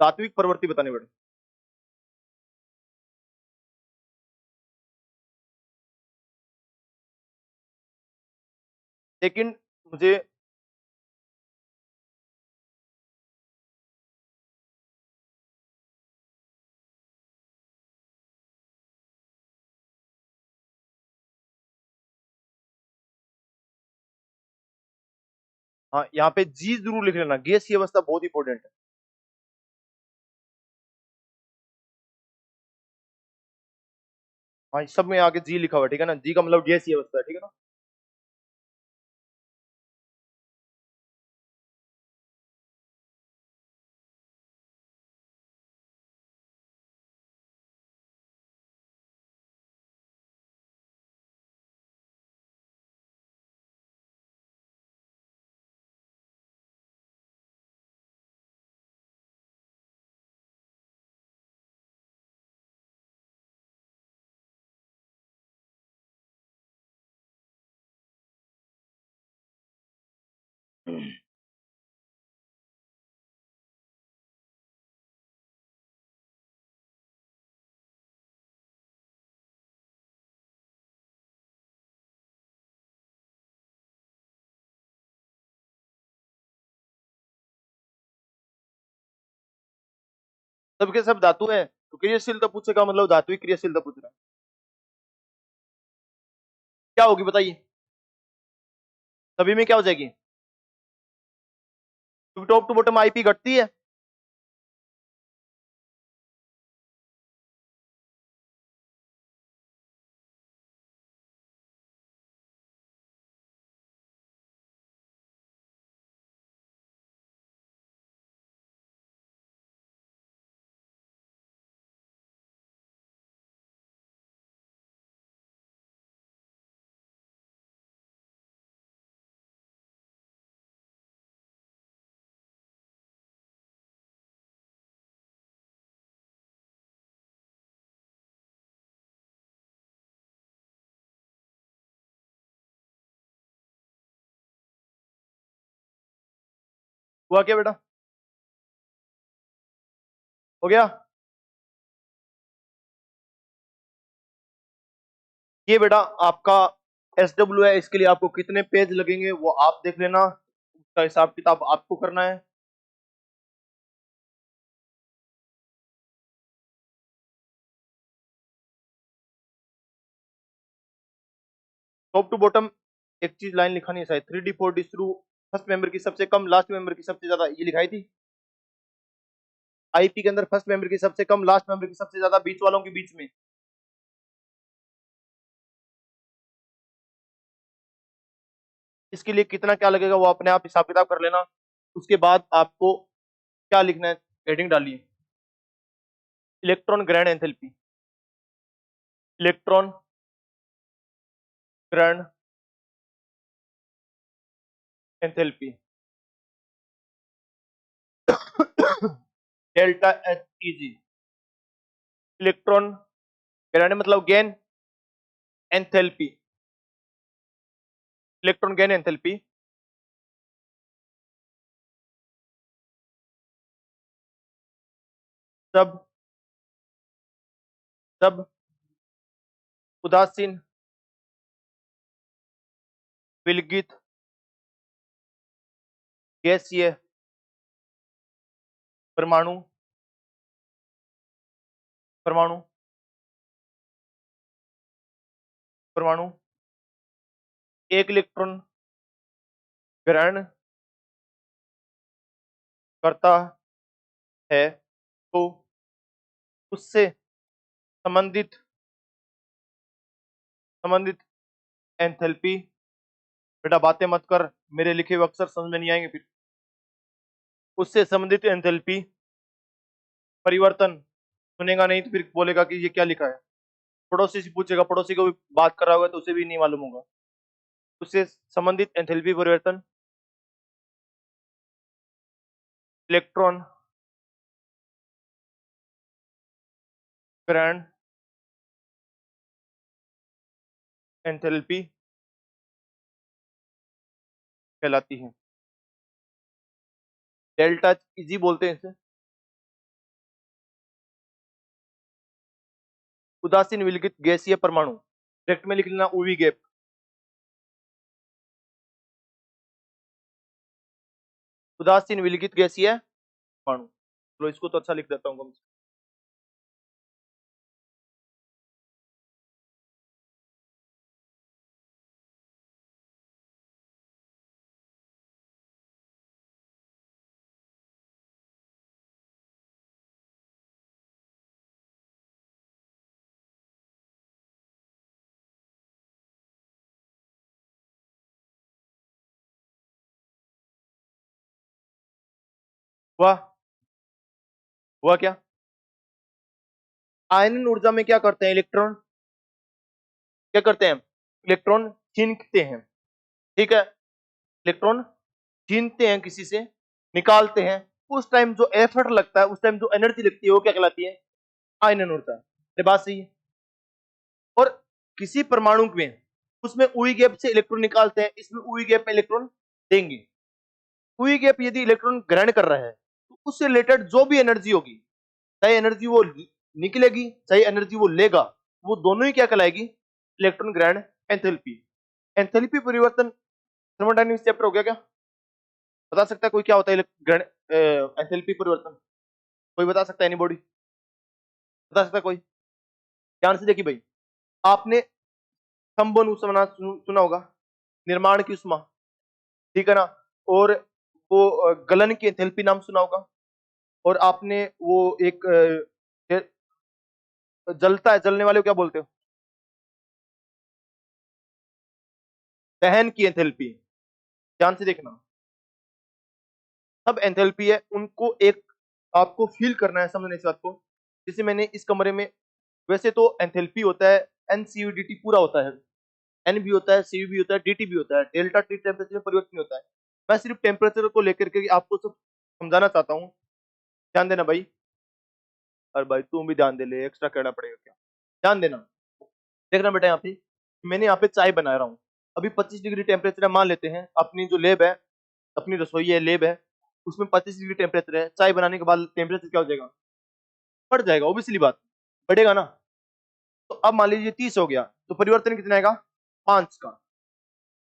धात्विक प्रवृत्ति बताने बेटा। लेकिन मुझे हाँ, यहाँ पे जी जरूर लिख लेना, गैसीय अवस्था बहुत इंपॉर्टेंट है। हाँ, सब में आगे जी लिखा हुआ है, ठीक है ना, जी का मतलब गैसीय अवस्था है, ठीक है ना। सबके सब धातु है, तो क्रियाशीलता पूछेगा, मतलब धात्विक क्रियाशीलता पूछ रहा है, क्या होगी बताइए, सभी में क्या हो जाएगी, क्योंकि टॉप टू बॉटम आईपी घटती है। हुआ क्या बेटा, हो गया। ये बेटा आपका SW है, इसके लिए आपको कितने पेज लगेंगे वो आप देख लेना, उसका हिसाब किताब आपको करना है। टॉप टू बॉटम एक चीज लाइन लिखानी है शायद, 3D 4D शुरू, फर्स्ट मेंबर की सबसे कम, लास्ट मेंबर की सबसे ज्यादा, ये लिखाई थी। आईपी के अंदर फर्स्ट मेंबर की सबसे कम, लास्ट मेंबर की सबसे ज्यादा, बीच वालों के बीच में। इसके लिए कितना क्या लगेगा वो अपने आप हिसाब किताब कर लेना। उसके बाद आपको क्या लिखना है, हेडिंग डालिए, इलेक्ट्रॉन ग्रहण एंथैल्पी, इलेक्ट्रॉन ग्रहण एंथैल्पी, डेल्टा HEG। इलेक्ट्रॉन ग्रहण मतलब gain enthalpy, electron gain enthalpy, सब सब उदासीन विलगित गैसीय परमाणु, परमाणु परमाणु एक इलेक्ट्रॉन ग्रहण करता है तो उससे संबंधित एंथैल्पी। बेटा बातें मत कर, मेरे लिखे हुए अक्षर समझ में नहीं आएंगे फिर। उससे संबंधित एंथैल्पी परिवर्तन सुनेगा नहीं तो फिर बोलेगा कि ये क्या लिखा है। पड़ोसी से पूछेगा, पड़ोसी को भी बात कर रहा होगा तो उसे भी नहीं मालूम होगा। उससे संबंधित एंथैल्पी परिवर्तन इलेक्ट्रॉन ग्रहण एंथैल्पी कहलाती है। डेल्टा जी बोलते हैं इसे। उदासीन विलगित गैसीय परमाणु, डायरेक्ट में लिख लेना ऊवी गैप। उदासीन विलगित गैसीय परमाणु, चलो इसको तो अच्छा लिख देता हूं कम से। हुआ हुआ क्या? आयनन ऊर्जा में क्या करते हैं इलेक्ट्रॉन? क्या करते हैं? इलेक्ट्रॉन छीनते हैं। ठीक है, इलेक्ट्रॉन छीनते हैं, किसी से निकालते हैं। उस टाइम जो एफर्ट लगता है, उस टाइम जो एनर्जी लगती है, वो क्या कहलाती है? आयनन ऊर्जा। ये बात सही है। और किसी परमाणु में उसमें उई गैप से इलेक्ट्रॉन निकालते हैं, इसमें उई गैप में इलेक्ट्रॉन देंगे। उई गैप यदि इलेक्ट्रॉन ग्रहण कर रहा है तो उससे रिलेटेड जो भी एनर्जी होगी, चाहे एनर्जी वो निकलेगी चाहे एनर्जी वो लेगा, वो दोनों ही क्या कहलाएगी? इलेक्ट्रॉन ग्रहण एंथैल्पी। एंथैल्पी परिवर्तन थर्मोडायनामिक्स चैप्टर हो गया क्या? बता सकता है कोई क्या होता है ग्रहण एंथैल्पी परिवर्तन? कोई बता सकता है? एनीबॉडी बता सकता है कोई? ध्यान से देखिए भाई, आपने स्तंभन उष्मा सुना होगा, निर्माण की उष्मा, ठीक है ना। और वो गलन की एंथैल्पी नाम सुना होगा। और आपने वो एक जलता है, जलने वाले को क्या बोलते हो? दहन की एंथैल्पी। ध्यान से देखना, सब एंथैल्पी है, उनको एक आपको फील करना है, समझने इस बात को। जैसे मैंने इस कमरे में, वैसे तो एंथैल्पी होता है एनसीयूडीटी पूरा होता है, एन भी होता है, सी भी होता है, डीटी भी होता है। डेल्टा टी टेम्परेचर में परिवर्तन नहीं होता है। मैं सिर्फ टेम्परेचर को लेकर के आपको सब समझाना चाहता हूँ। ध्यान देना भाई। और भाई तुम भी ध्यान दे ले, एक्स्ट्रा करना पड़ेगा क्या? ध्यान देना। देखना बेटा, यहाँ पे मैंने यहाँ पे चाय बना रहा हूँ। अभी 25 डिग्री टेम्परेचर है, मान लेते हैं। अपनी जो लेब है, अपनी रसोई है, लेब है, उसमें 25 डिग्री टेम्परेचर है। चाय बनाने के बाद टेम्परेचर क्या हो जाएगा? बढ़ जाएगा, ओब्वियसली बात, बढ़ेगा ना। तो अब मान लीजिए 30 हो गया, तो परिवर्तन कितना आएगा? 5 का।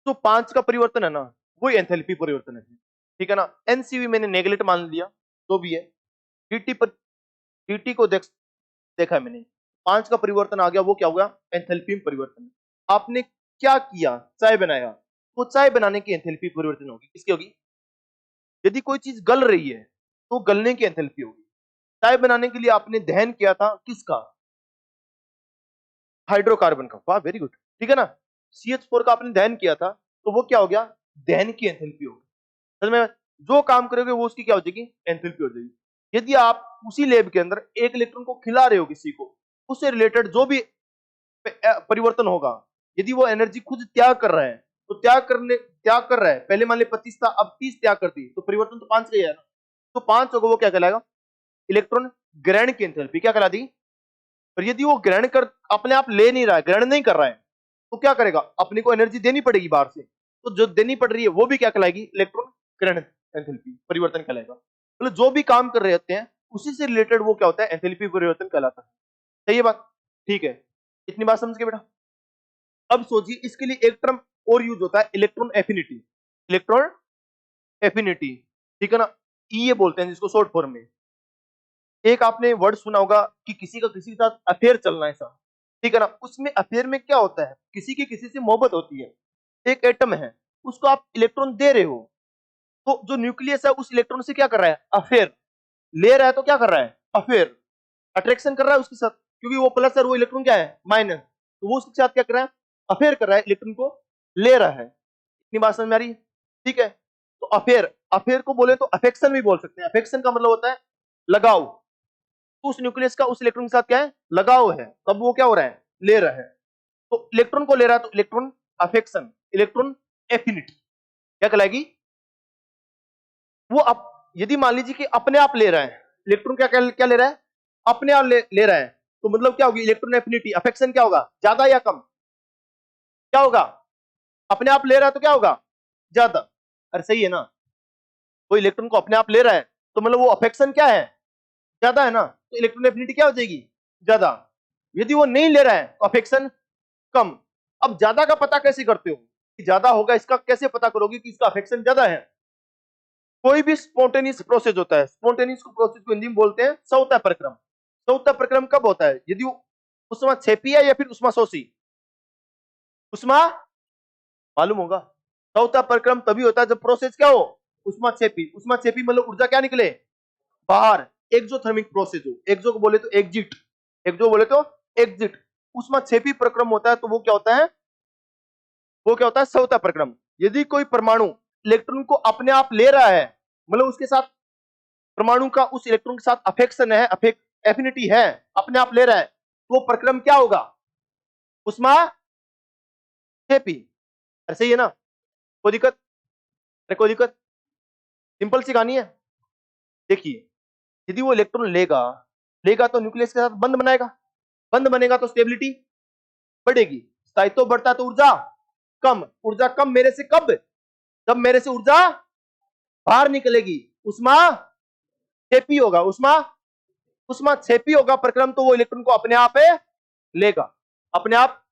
तो 5 का परिवर्तन है ना, वही एंथैल्पी परिवर्तन है। ठीक है ना। एनसीवी मैंने नेगलेक्ट मान लिया, तो भी है। डीटी पर, डीटी को देखा है मैंने, 5 का परिवर्तन आ गया, वो क्या होगा? एंथैल्पी में परिवर्तन। आपने क्या किया? चाय बनाया, वो चाय बनाने की एंथैल्पी परिवर्तन होगी। किसकी होगी? यदि कोई चीज गल रही है तो गलने की एंथैल्पी होगी। चाय बनाने के लिए आपने दहन किया था, किसका? हाइड्रोकार्बन का। वाह, वेरी गुड। ठीक है ना। CH4 का आपने दहन किया था, तो वो क्या हो गया? दहन की एंथैल्पी होगी। समझ में? जो काम करोगे वो उसकी क्या हो जाएगी? एंथैल्पी हो जाएगी। यदि आप उसी लैब के अंदर एक इलेक्ट्रॉन को खिला रहे हो किसी को, उससे रिलेटेड जो भी परिवर्तन होगा, यदि वो एनर्जी खुद त्याग कर रहा है, तो त्याग कर रहा है, पहले मान ली 25 था, अब 30 त्याग कर दी, तो परिवर्तन तो 5 का ही है ना। तो 5 होगा, वो क्या कहलाएगा? इलेक्ट्रॉन ग्रहण की एंथैल्पी क्या कहला दी? और यदि वो ग्रहण कर अपने आप ले नहीं रहा है, ग्रहण नहीं कर रहा है, तो क्या करेगा? अपने को एनर्जी देनी पड़ेगी बाहर से, तो जो देनी पड़ रही है वो भी क्या कहलाएगी? इलेक्ट्रॉन ग्रहण एंथैल्पी परिवर्तन कहलाएगा। मतलब जो भी काम कर रहे होते हैं उसी से रिलेटेड वो क्या होता है? एंथैल्पी परिवर्तन कहलाता है। सही है बात? ठीक है, इतनी बात समझ के बेटा। अब सोचिए, इसके लिए एक टर्म और यूज होता है, इलेक्ट्रॉन एफिनिटी। इलेक्ट्रॉन एफिनिटी, ठीक है ना। ये बोलते हैं जिसको शॉर्ट फॉर्म में। एक आपने वर्ड सुना होगा कि किसी का किसी के साथ अफेयर चलना है, ऐसा, ठीक है ना। उसमें अफेयर में क्या होता है? किसी की किसी से मोहब्बत होती है, एक एटम है, उसको आप इलेक्ट्रॉन दे रहे हो, तो जो न्यूक्लियस है उस इलेक्ट्रॉन से क्या कर रहा है? अफेयर। ले रहा है तो क्या कर रहा है? अफेयर। अट्रैक्शन कर रहा है उसके साथ, क्योंकि वो प्लस और वो इलेक्ट्रॉन क्या है माइनस, तो वो उसके साथ क्या कर रहा है अफेयर कर रहा है, इलेक्ट्रॉन को ले रहा है। इतनी बात समझ में आ रही है? ठीक है, तो अफेयर, अफेयर को बोले तो अफेक्शन भी बोल सकते हैं। अफेक्शन का मतलब होता है लगाव, तो उस न्यूक्लियस का उस इलेक्ट्रॉन के साथ क्या है लगाव है, तब वो क्या हो रहा है ले रहा है। तो इलेक्ट्रॉन को ले रहा है तो इलेक्ट्रॉन अफेक्शन, इलेक्ट्रॉन एफिनिटी क्या कहलाएगी वो। यदि मान लीजिए कि अपने आप ले रहा है इलेक्ट्रॉन, क्या क्या ले रहा है अपने आप ले रहा है, तो मतलब क्या होगी इलेक्ट्रॉन एफिनिटी, अफेक्शन क्या होगा ज्यादा या कम, क्या होगा अपने आप ले रहा है तो क्या होगा ज्यादा। अरे सही है ना, वो इलेक्ट्रॉन को अपने आप ले रहा है तो मतलब वो अफेक्शन क्या है ज्यादा है ना, तो इलेक्ट्रॉन एफिनिटी क्या हो जाएगी ज्यादा। यदि वो नहीं ले रहा है तो अफेक्शन कम। अब ज्यादा का पता कैसे करते हो कि ज्यादा होगा, इसका कैसे पता करोगे कि इसका अफेक्शन ज्यादा है। कोई भी स्पॉन्टेनियस प्रोसेस होता है, स्पॉन्टेनियस प्रोसेस को हिंदी में बोलते हैं सौता प्रक्रम। सौता प्रक्रम कब होता है यदि उष्मा छेपी है या फिर उष्मा शोषी, उष्मा मालूम होगा। सौता प्रक्रम तभी होता है जब प्रोसेस क्या हो उष्मा छेपी। उष्मा छेपी मतलब ऊर्जा क्या निकले बाहर, एक्सोथर्मिक प्रोसेस हो, एक्सो को बोले तो एग्जिट, एक्सो बोले तो एग्जिट। उष्मा छेपी प्रक्रम होता है तो वो क्या होता है, वो क्या होता है सौता प्रक्रम। यदि कोई परमाणु इलेक्ट्रॉन को अपने आप ले रहा है, मतलब उसके साथ परमाणु का उस इलेक्ट्रॉन के साथ अफेक्शन है, एफिनिटी है, अपने आप ले रहा है, तो वो प्रक्रम क्या होगा उष्मा छेपी। ऐसे ही है ना, कोई दिक्कत, अरे कोई दिक्कत, सिंपल सी कहानी है। देखिए यदि वो इलेक्ट्रॉन लेगा, लेगा तो न्यूक्लियस के साथ बंद बनाएगा, बंद बनेगा तो स्टेबिलिटी बढ़ेगी, स्थायित्व बढ़ता है तो ऊर्जा कम, ऊर्जा कम मेरे से कब, जब मेरे से ऊर्जा बाहर निकलेगी, उष्मा छेपी होगा, उष्मा उष्मा छेपी होगा प्रक्रम, तो वो इलेक्ट्रॉन को अपने आप लेगा, अपने आप।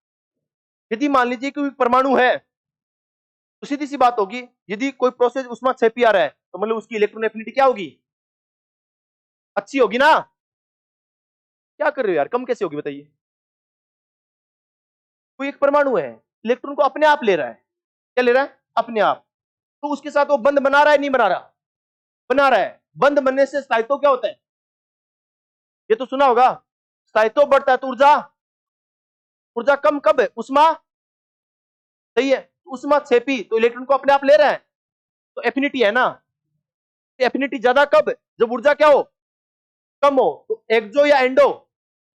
यदि मान लीजिए कोई परमाणु है तो सीधी सी बात होगी, यदि कोई प्रोसेस उष्मा छेपी आ रहा है तो मतलब उसकी इलेक्ट्रॉन एफिनिटी क्या होगी अच्छी होगी ना। क्या कर रहे हो यार, कम कैसे होगी बताइए। कोई एक परमाणु है इलेक्ट्रॉन को अपने आप ले रहा है, क्या ले रहा है अपने आप, तो उसके साथ वो बंद बना रहा है नहीं बना रहा, बना रहा है। बंद बनने से स्थायित्व क्या होता है, ये तो सुना होगा, स्थायित्व बढ़ता है तो ऊर्जा, ऊर्जा कम कब है उष्मा, सही है, उष्मा छेपी तो इलेक्ट्रॉन को अपने आप ले रहा है, तो एफिनिटी है ना, एफिनिटी ज्यादा कब जब ऊर्जा क्या हो कम हो, तो एक्सो या एंडो,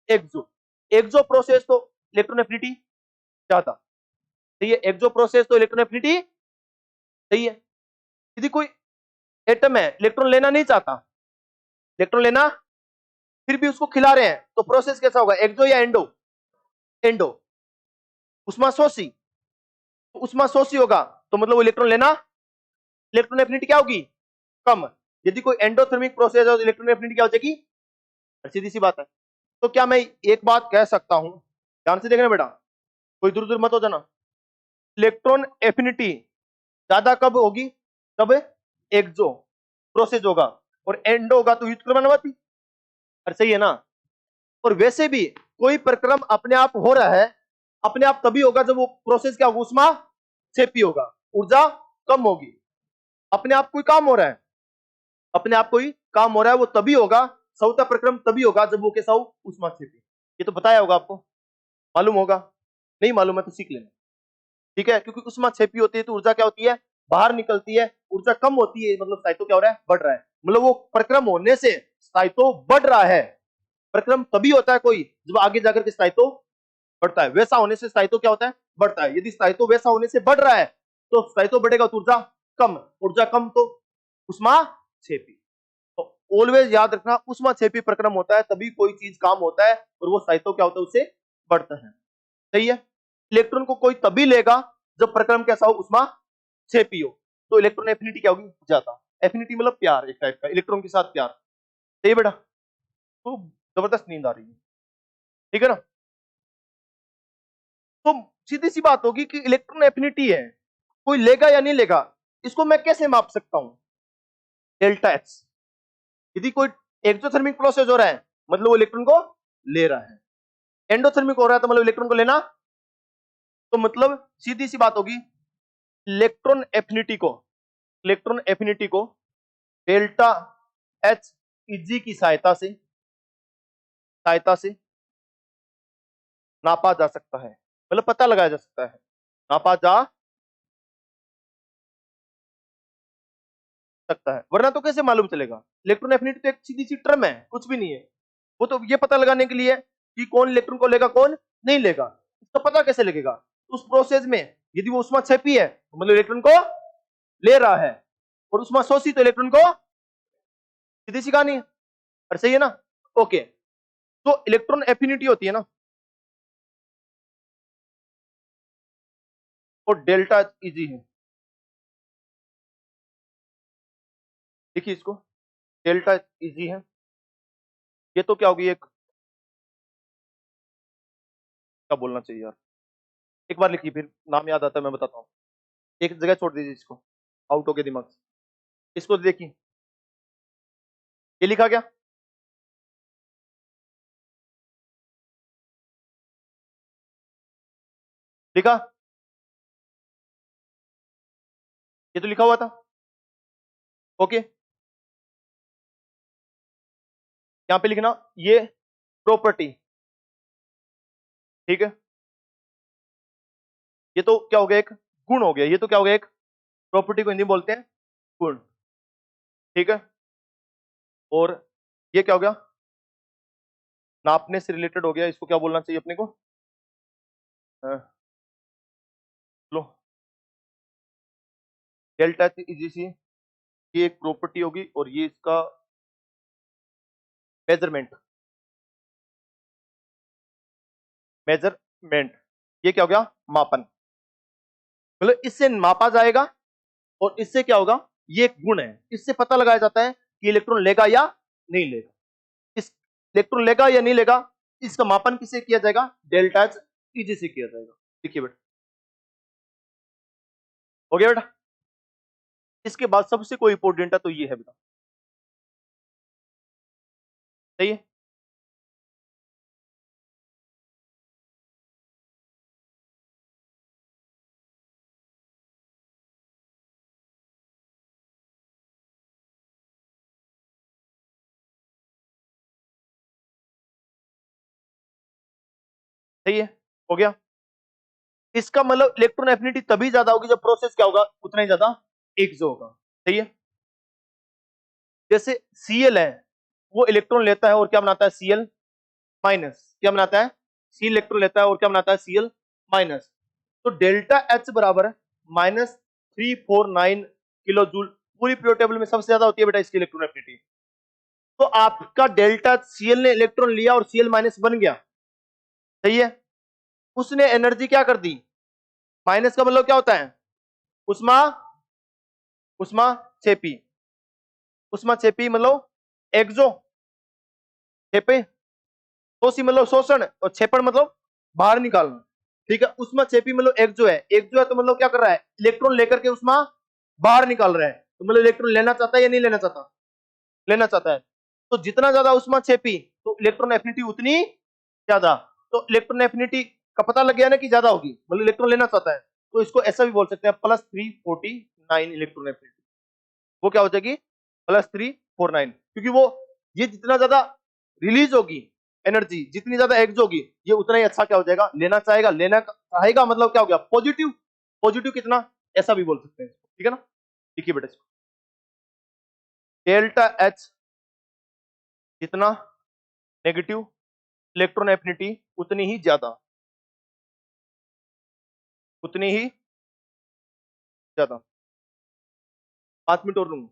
एक्सो, एक्सो प्रोसेस तो इलेक्ट्रॉन एफिनिटी ज्यादा, सही है, एक्सो प्रोसेस तो इलेक्ट्रॉन एफिनिटी सही है। यदि कोई एटम है इलेक्ट्रॉन लेना नहीं चाहता, इलेक्ट्रॉन लेना फिर भी उसको खिला रहे हैं, तो प्रोसेस कैसा होगा एक्सो या एंडो, एंडो। उष्मा शोषी, तो उष्मा शोषी होगा तो मतलब वो इलेक्ट्रॉन लेना, इलेक्ट्रॉन एफिनिटी क्या होगी कम। यदि कोई एंडोथर्मिक प्रोसेस है तो इलेक्ट्रॉन एफिनिटी क्या हो जाएगी, सीधी सी बात है। तो क्या मैं एक बात कह सकता हूं, ध्यान से देखना बेटा, कोई दूर दूर मत हो जाना, इलेक्ट्रॉन एफिनिटी ज्यादा कब होगी, कब एक्सो प्रोसेस होगा, और एंडो होगा तो व्युत्क्रमण मत, अरे सही है ना। और वैसे भी कोई प्रक्रम अपने आप हो रहा है, अपने आप तभी होगा जब वो प्रोसेस क्या होगा उष्मा छेपी होगा, ऊर्जा कम होगी। अपने आप कोई काम हो रहा है, अपने आप कोई काम हो रहा है वो तभी होगा, सौता प्रक्रम तभी होगा जब वो कैसा हो उष्मा छेपी। ये तो बताया होगा आपको, मालूम होगा, नहीं मालूम है तो सीख लेना, ठीक है। क्योंकि उष्मा छेपी होती है तो ऊर्जा क्या होती है बाहर निकलती है, ऊर्जा कम होती है मतलब स्थायित्व क्या हो रहा है बढ़ रहा है, मतलब वो प्रक्रम होने से स्थायित्व बढ़ रहा है। प्रक्रम तभी होता है कोई जब आगे जाकर के स्थायित्व बढ़ता है, वैसा होने से स्थायित्व क्या होता है बढ़ता है। यदि स्थायित्व वैसा होने से बढ़ रहा है तो स्थायित्व बढ़ेगा तो ऊर्जा कम, ऊर्जा कम तो उष्मा छेपी। तो ऑलवेज याद रखना उष्मा छेपी प्रक्रम होता है तभी कोई चीज काम होता है, और वो स्थायित्व क्या होता है उससे बढ़ता है, सही है। इलेक्ट्रॉन को कोई तभी लेगा जब प्रक्रम कैसा हो उष्मा छेपी हो, तो इलेक्ट्रॉन एफिनिटी क्या होगी ज्यादा। एफिनिटी मतलब प्यार, एक टाइप का इलेक्ट्रॉन के साथ प्यार, सही बेटा। तो जबरदस्त नींद आ रही है, ठीक है ना। तो सीधी सी बात होगी कि इलेक्ट्रॉन एफिनिटी है, कोई लेगा या नहीं लेगा, इसको मैं कैसे माप सकता हूं डेल्टा एच। यदि कोई एक्सोथर्मिक प्रोसेस हो रहा है मतलब वो इलेक्ट्रॉन को ले रहा है, एंडोथर्मिक हो रहा है तो मतलब इलेक्ट्रॉन को लेना, तो मतलब सीधी सी बात होगी इलेक्ट्रॉन एफिनिटी को, इलेक्ट्रॉन एफिनिटी को डेल्टा एच इजी की सहायता से सहायता से नापा जा सकता है, मतलब पता लगाया जा सकता है, नापा जा सकता है, वरना तो कैसे मालूम चलेगा? इलेक्ट्रॉन एफिनिटी तो एक सीधी सी टर्म है, कुछ भी नहीं है। वो तो ये पता लगाने के लिए कि कौन इलेक्ट्रॉन को लेगा कौन नहीं लेगा, इसका पता कैसे लगेगा? उस प्रोसेस में यदि वो उष्मा छेपी है तो मतलब इलेक्ट्रॉन को ले रहा है, और उष्मा शोषी तो इलेक्ट्रॉन को, सीधी सी कहानी है। और सही है ना? ओके, तो इलेक्ट्रॉन एफिनिटी होती है ना, और डेल्टा इजी है। देखिए इसको, डेल्टा इजी है, ये तो क्या होगी, एक क्या बोलना चाहिए यार, एक बार लिखिए फिर नाम याद आता है मैं बताता हूँ, एक जगह छोड़ दीजिए इसको, आउट हो गया दिमाग से। इसको देखिए, ये लिखा क्या, लिखा, ये तो लिखा हुआ था। ओके, यहां पे लिखना ये प्रॉपर्टी, ठीक है, ये तो क्या हो गया, एक गुण हो गया, ये तो क्या हो गया, एक प्रॉपर्टी को हिंदी में बोलते हैं गुण, ठीक है। और ये क्या हो गया, नापने से रिलेटेड हो गया, इसको क्या बोलना चाहिए अपने को, लो, डेल्टा इजी सी, ये एक प्रॉपर्टी होगी, और ये इसका मेजरमेंट, मेजरमेंट, ये क्या हो गया, मापन, मतलब इससे मापा जाएगा, और इससे क्या होगा, ये एक गुण है, इससे पता लगाया जाता है कि इलेक्ट्रॉन लेगा या नहीं लेगा, इस इलेक्ट्रॉन लेगा या नहीं लेगा, इसका मापन किससे किया जाएगा, डेल्टा ईजी से किया जाएगा। देखिए बेटा, हो गया बेटा। इसके बाद सबसे कोई इंपॉर्टेंट है तो ये है बेटा, सही है, सही है, हो गया। इसका मतलब इलेक्ट्रॉन एफिनिटी तभी ज्यादा होगी जब प्रोसेस क्या होगा, उतना ही ज्यादा एक्सो होगा, सही है। जैसे Cl है, वो इलेक्ट्रॉन लेता है और क्या बनाता है, Cl माइनस, क्या बनाता है, सी इलेक्ट्रॉन लेता है और क्या बनाता है, Cl माइनस, तो डेल्टा H बराबर -349 किलो जूल, पूरी पीरियड टेबल में सबसे ज्यादा होती है बेटा इसकी इलेक्ट्रॉन एफिनिटी। तो आपका डेल्टा Cl ने इलेक्ट्रॉन लिया और Cl माइनस बन गया, सही है, उसने एनर्जी क्या कर दी, माइनस का मतलब क्या होता है, उष्मा, उष्मा छेपी, उष्मा छेपी मतलब एक्सो, छेपे, शोषी मतलब शोषण, और छेपण मतलब बाहर निकालना, ठीक है। उष्मा छेपी मतलब एक्सो है, एक्सो है तो मतलब क्या कर रहा है, इलेक्ट्रॉन लेकर के उष्मा बाहर निकाल रहा है, तो मतलब इलेक्ट्रॉन लेना चाहता है या नहीं लेना चाहता, लेना चाहता है। तो जितना ज्यादा उष्मा छेपी तो इलेक्ट्रॉन एफिनिटी उतनी ज्यादा, तो इलेक्ट्रॉन एफिनिटी का पता लग गया ना कि ज्यादा होगी, मतलब इलेक्ट्रॉन लेना चाहता है, तो इसको ऐसा भी बोल सकते हैं +349 इलेक्ट्रॉन एफिनिटी, वो क्या हो जाएगी, +349, क्योंकि वो ये जितना ज्यादा रिलीज होगी एनर्जी, जितनी ज्यादा एक्स होगी, ये उतना ही अच्छा क्या हो जाएगा, लेना चाहेगा, लेना चाहेगा मतलब क्या हो गया, पॉजिटिव, पॉजिटिव कितना, ऐसा भी बोल सकते हैं, ठीक है ना। देखिए बेटा, डेल्टा एच जितना नेगेटिव, इलेक्ट्रॉन एफिनिटी उतनी ही ज्यादा, उतनी ही ज्यादा। 5 मिनट और लूंगा,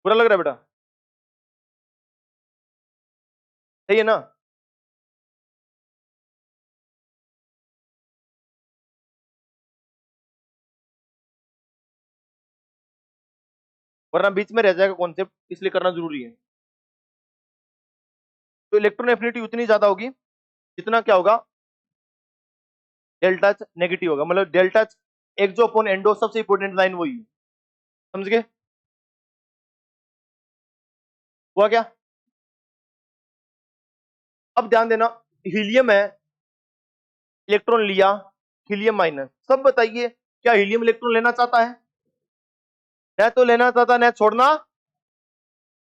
बुरा लग रहा है बेटा, सही है ना। वरना बीच में रह जाएगा कॉन्सेप्ट, इसलिए करना जरूरी है। तो इलेक्ट्रॉन एफिनिटी उतनी ज्यादा होगी जितना क्या होगा, डेल्टा नेगेटिव होगा, मतलब डेल्टा एक्सो अपॉन एंडो, सबसे इंपॉर्टेंट लाइन वही है, समझ गए, हुआ क्या। अब ध्यान देना, हीलियम है, इलेक्ट्रॉन लिया, हीलियम माइनस, सब बताइए क्या हीलियम इलेक्ट्रॉन लेना चाहता है, न तो लेना चाहता न छोड़ना।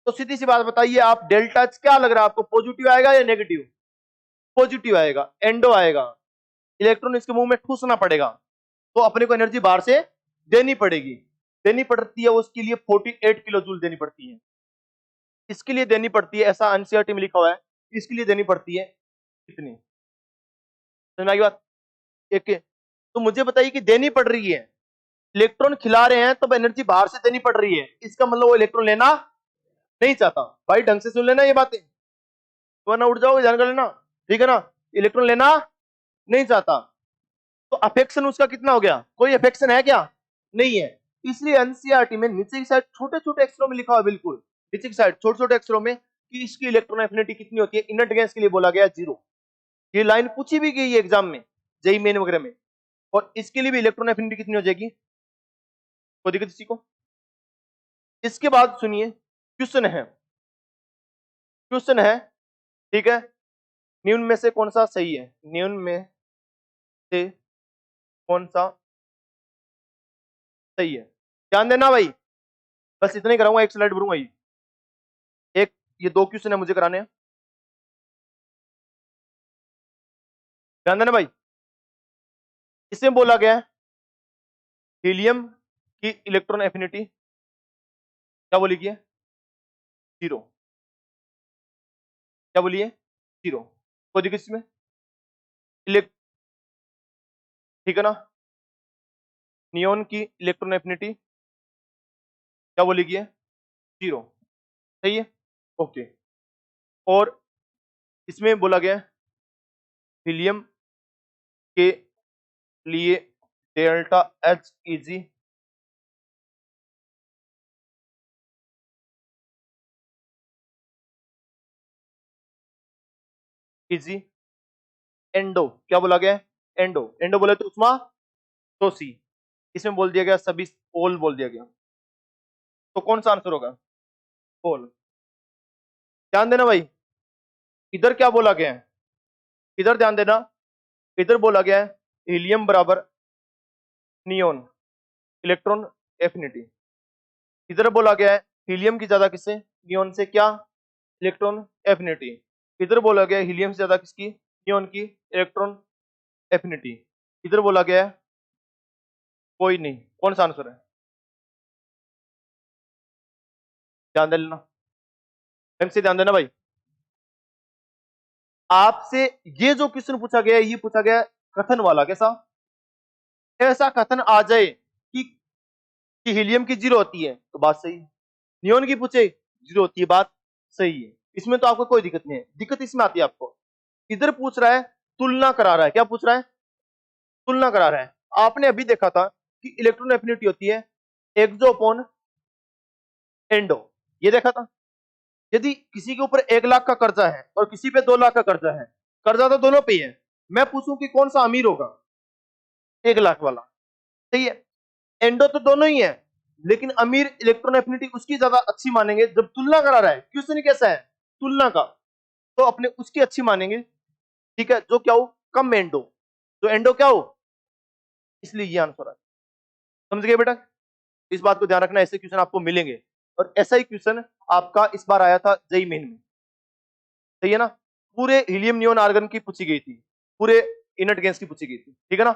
तो सीधी सी बात बताइए, आप डेल्टा एच क्या लग रहा है आपको, पॉजिटिव आएगा या नेगेटिव? पॉजिटिव आएगा, एंडो आएगा, इलेक्ट्रॉन इसके मुंह में ठूसना पड़ेगा, तो अपने को एनर्जी बाहर से देनी पड़ेगी। देनी पड़ती है उसके लिए 48 किलो जूल देनी पड़ती है, इसके लिए देनी पड़ती है, ऐसा एनसीईआरटी में लिखा हुआ है, इसके लिए देनी पड़ती है कितनी। समझ में आई बात? एक तो मुझे बताइए कि देनी पड़ रही है, इलेक्ट्रॉन खिला रहे हैं तो एनर्जी बाहर से देनी पड़ रही है, इसका मतलब वो इलेक्ट्रॉन लेना नहीं चाहता। भाई ढंग से सुन लेना ये बातें, वरना उठ जाओगे, ध्यान कर लेना, ठीक है ना। इलेक्ट्रॉन लेना नहीं चाहता, तो अफेक्शन उसका कितना हो गया, कोई अफेक्शन है क्या, नहीं है। इसलिए एनसीईआरटी में नीचे की साइड छोटे छोटे अक्षरों में लिखा हुआ, बिल्कुल नीचे की साइड छोटे छोटे अक्षरों में, कि इसकी इलेक्ट्रॉन एफिनिटी कितनी होती है, इनर्ट गैस के लिए बोला गया 0। ये लाइन पूछी भी गई है एग्जाम में, जेई मेन वगैरह में, और इसके लिए भी इलेक्ट्रॉन एफिनिटी कितनी हो जाएगी, कोई दिक्कत किसी को? इसके बाद सुनिए, क्वेश्चन है, क्वेश्चन है, ठीक है, निम्न में से कौन सा सही है, निम्न में से कौन सा सही है, ध्यान देना भाई, बस इतना ही कराऊंगा, एक स्लाइड भरूंगा एक, ये 2 क्वेश्चन है मुझे कराने हैं, ध्यान देना भाई। इसमें बोला गया है हीलियम की इलेक्ट्रॉन एफिनिटी क्या बोली गई है, 0, क्या बोलिए, 0, कोई दिक्कत इसमें, इलेक्ट ठीक है ना। नियोन की इलेक्ट्रॉन एफिनिटी क्या बोली गई है, 0, सही है, ओके। और इसमें बोला गया है हीलियम के लिए delta H easy easy endo, क्या बोला गया है, एंडो, एंडो बोले तो उष्मा शोषी, इसमें बोल दिया गया सभी पोल बोल दिया गया, तो कौन सा आंसर होगा, पोल। ध्यान देना भाई, इधर क्या बोला गया है, इधर ध्यान देना, इधर बोला गया है हीलियम बराबर नियोन इलेक्ट्रॉन एफिनिटी, इधर बोला गया है हीलियम की ज्यादा किससे, नियोन से, क्या, इलेक्ट्रॉन एफिनिटी। इधर बोला गया है हीलियम से ज्यादा किसकी, नियोन की इलेक्ट्रॉन एफिनिटी। इधर बोला गया है कोई नहीं, कौन सा आंसर है, ध्यान दे लेना, ढंग से ध्यान देना भाई। आपसे ये जो क्वेश्चन पूछा गया है, ये पूछा गया है कथन वाला, कैसा, ऐसा कथन आ जाए कि हीलियम की 0 होती है तो बात सही है, नियोन की पूछे 0 होती है, बात सही है, इसमें तो आपको कोई दिक्कत नहीं है। दिक्कत इसमें आती है आपको, इधर पूछ रहा है, तुलना करा रहा है, क्या पूछ रहा है, तुलना करा रहा है। आपने अभी देखा था कि इलेक्ट्रॉन एफिनिटी होती है एक्सो अपॉन एंडो, ये देखा था। यदि किसी के ऊपर 1 लाख का कर्जा है और किसी पे 2 लाख का कर्जा है, कर्जा तो दोनों पे ही है, मैं पूछूं कि कौन सा अमीर होगा, 1 लाख वाला, सही है। एंडो तो दोनों ही है, लेकिन अमीर इलेक्ट्रॉन एफिनिटी उसकी ज्यादा अच्छी मानेंगे, जब तुलना करा रहा है, क्वेश्चन कैसा है, तुलना का, तो अपने उसकी अच्छी मानेंगे, ठीक है, जो क्या हो, कम एंडो, जो एंडो क्या हो, इसलिए ये आंसर है। समझ गए बेटा, इस बात को ध्यान रखना, ऐसे क्वेश्चन आपको मिलेंगे, और ऐसा ही क्वेश्चन आपका इस बार आया था जेई मेन में, सही है ना, पूरे हीलियम नियोन आर्गन की पूछी गई थी, पूरे इनर्ट गैस की पूछी गई थी, ठीक है ना।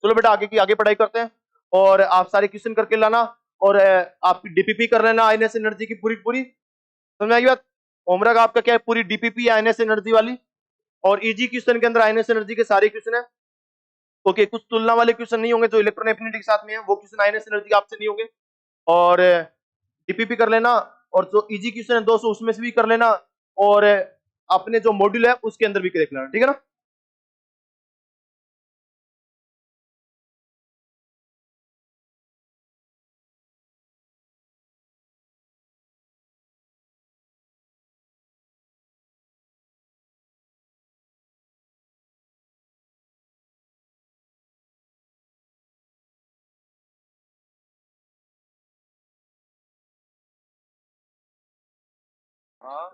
चलो बेटा आगे पढ़ाई करते हैं, और आप सारे क्वेश्चन करके लाना, और आपकी डीपीपी कर लेना आईएनएस एनर्जी की पूरी पूरी, समझ में आई बात। होमवर्क आपका क्या है, पूरी डीपीपी आईएनएस एनर्जी वाली, और इजी क्वेश्चन के अंदर आईएनएस एनर्जी के सारे क्वेश्चन है, ओके। कुछ तुलना वाले क्वेश्चन नहीं होंगे जो इलेक्ट्रॉन एफिनिटी के साथ में है, वो क्वेश्चन आईएनएस एनर्जी आपसे नहीं होंगे, और डीपीपी कर लेना, और जो इजी क्वेश्चन है 200 उसमें से भी कर लेना, और अपने जो मॉड्यूल है उसके अंदर भी देख लेना, ठीक है ना। हाँ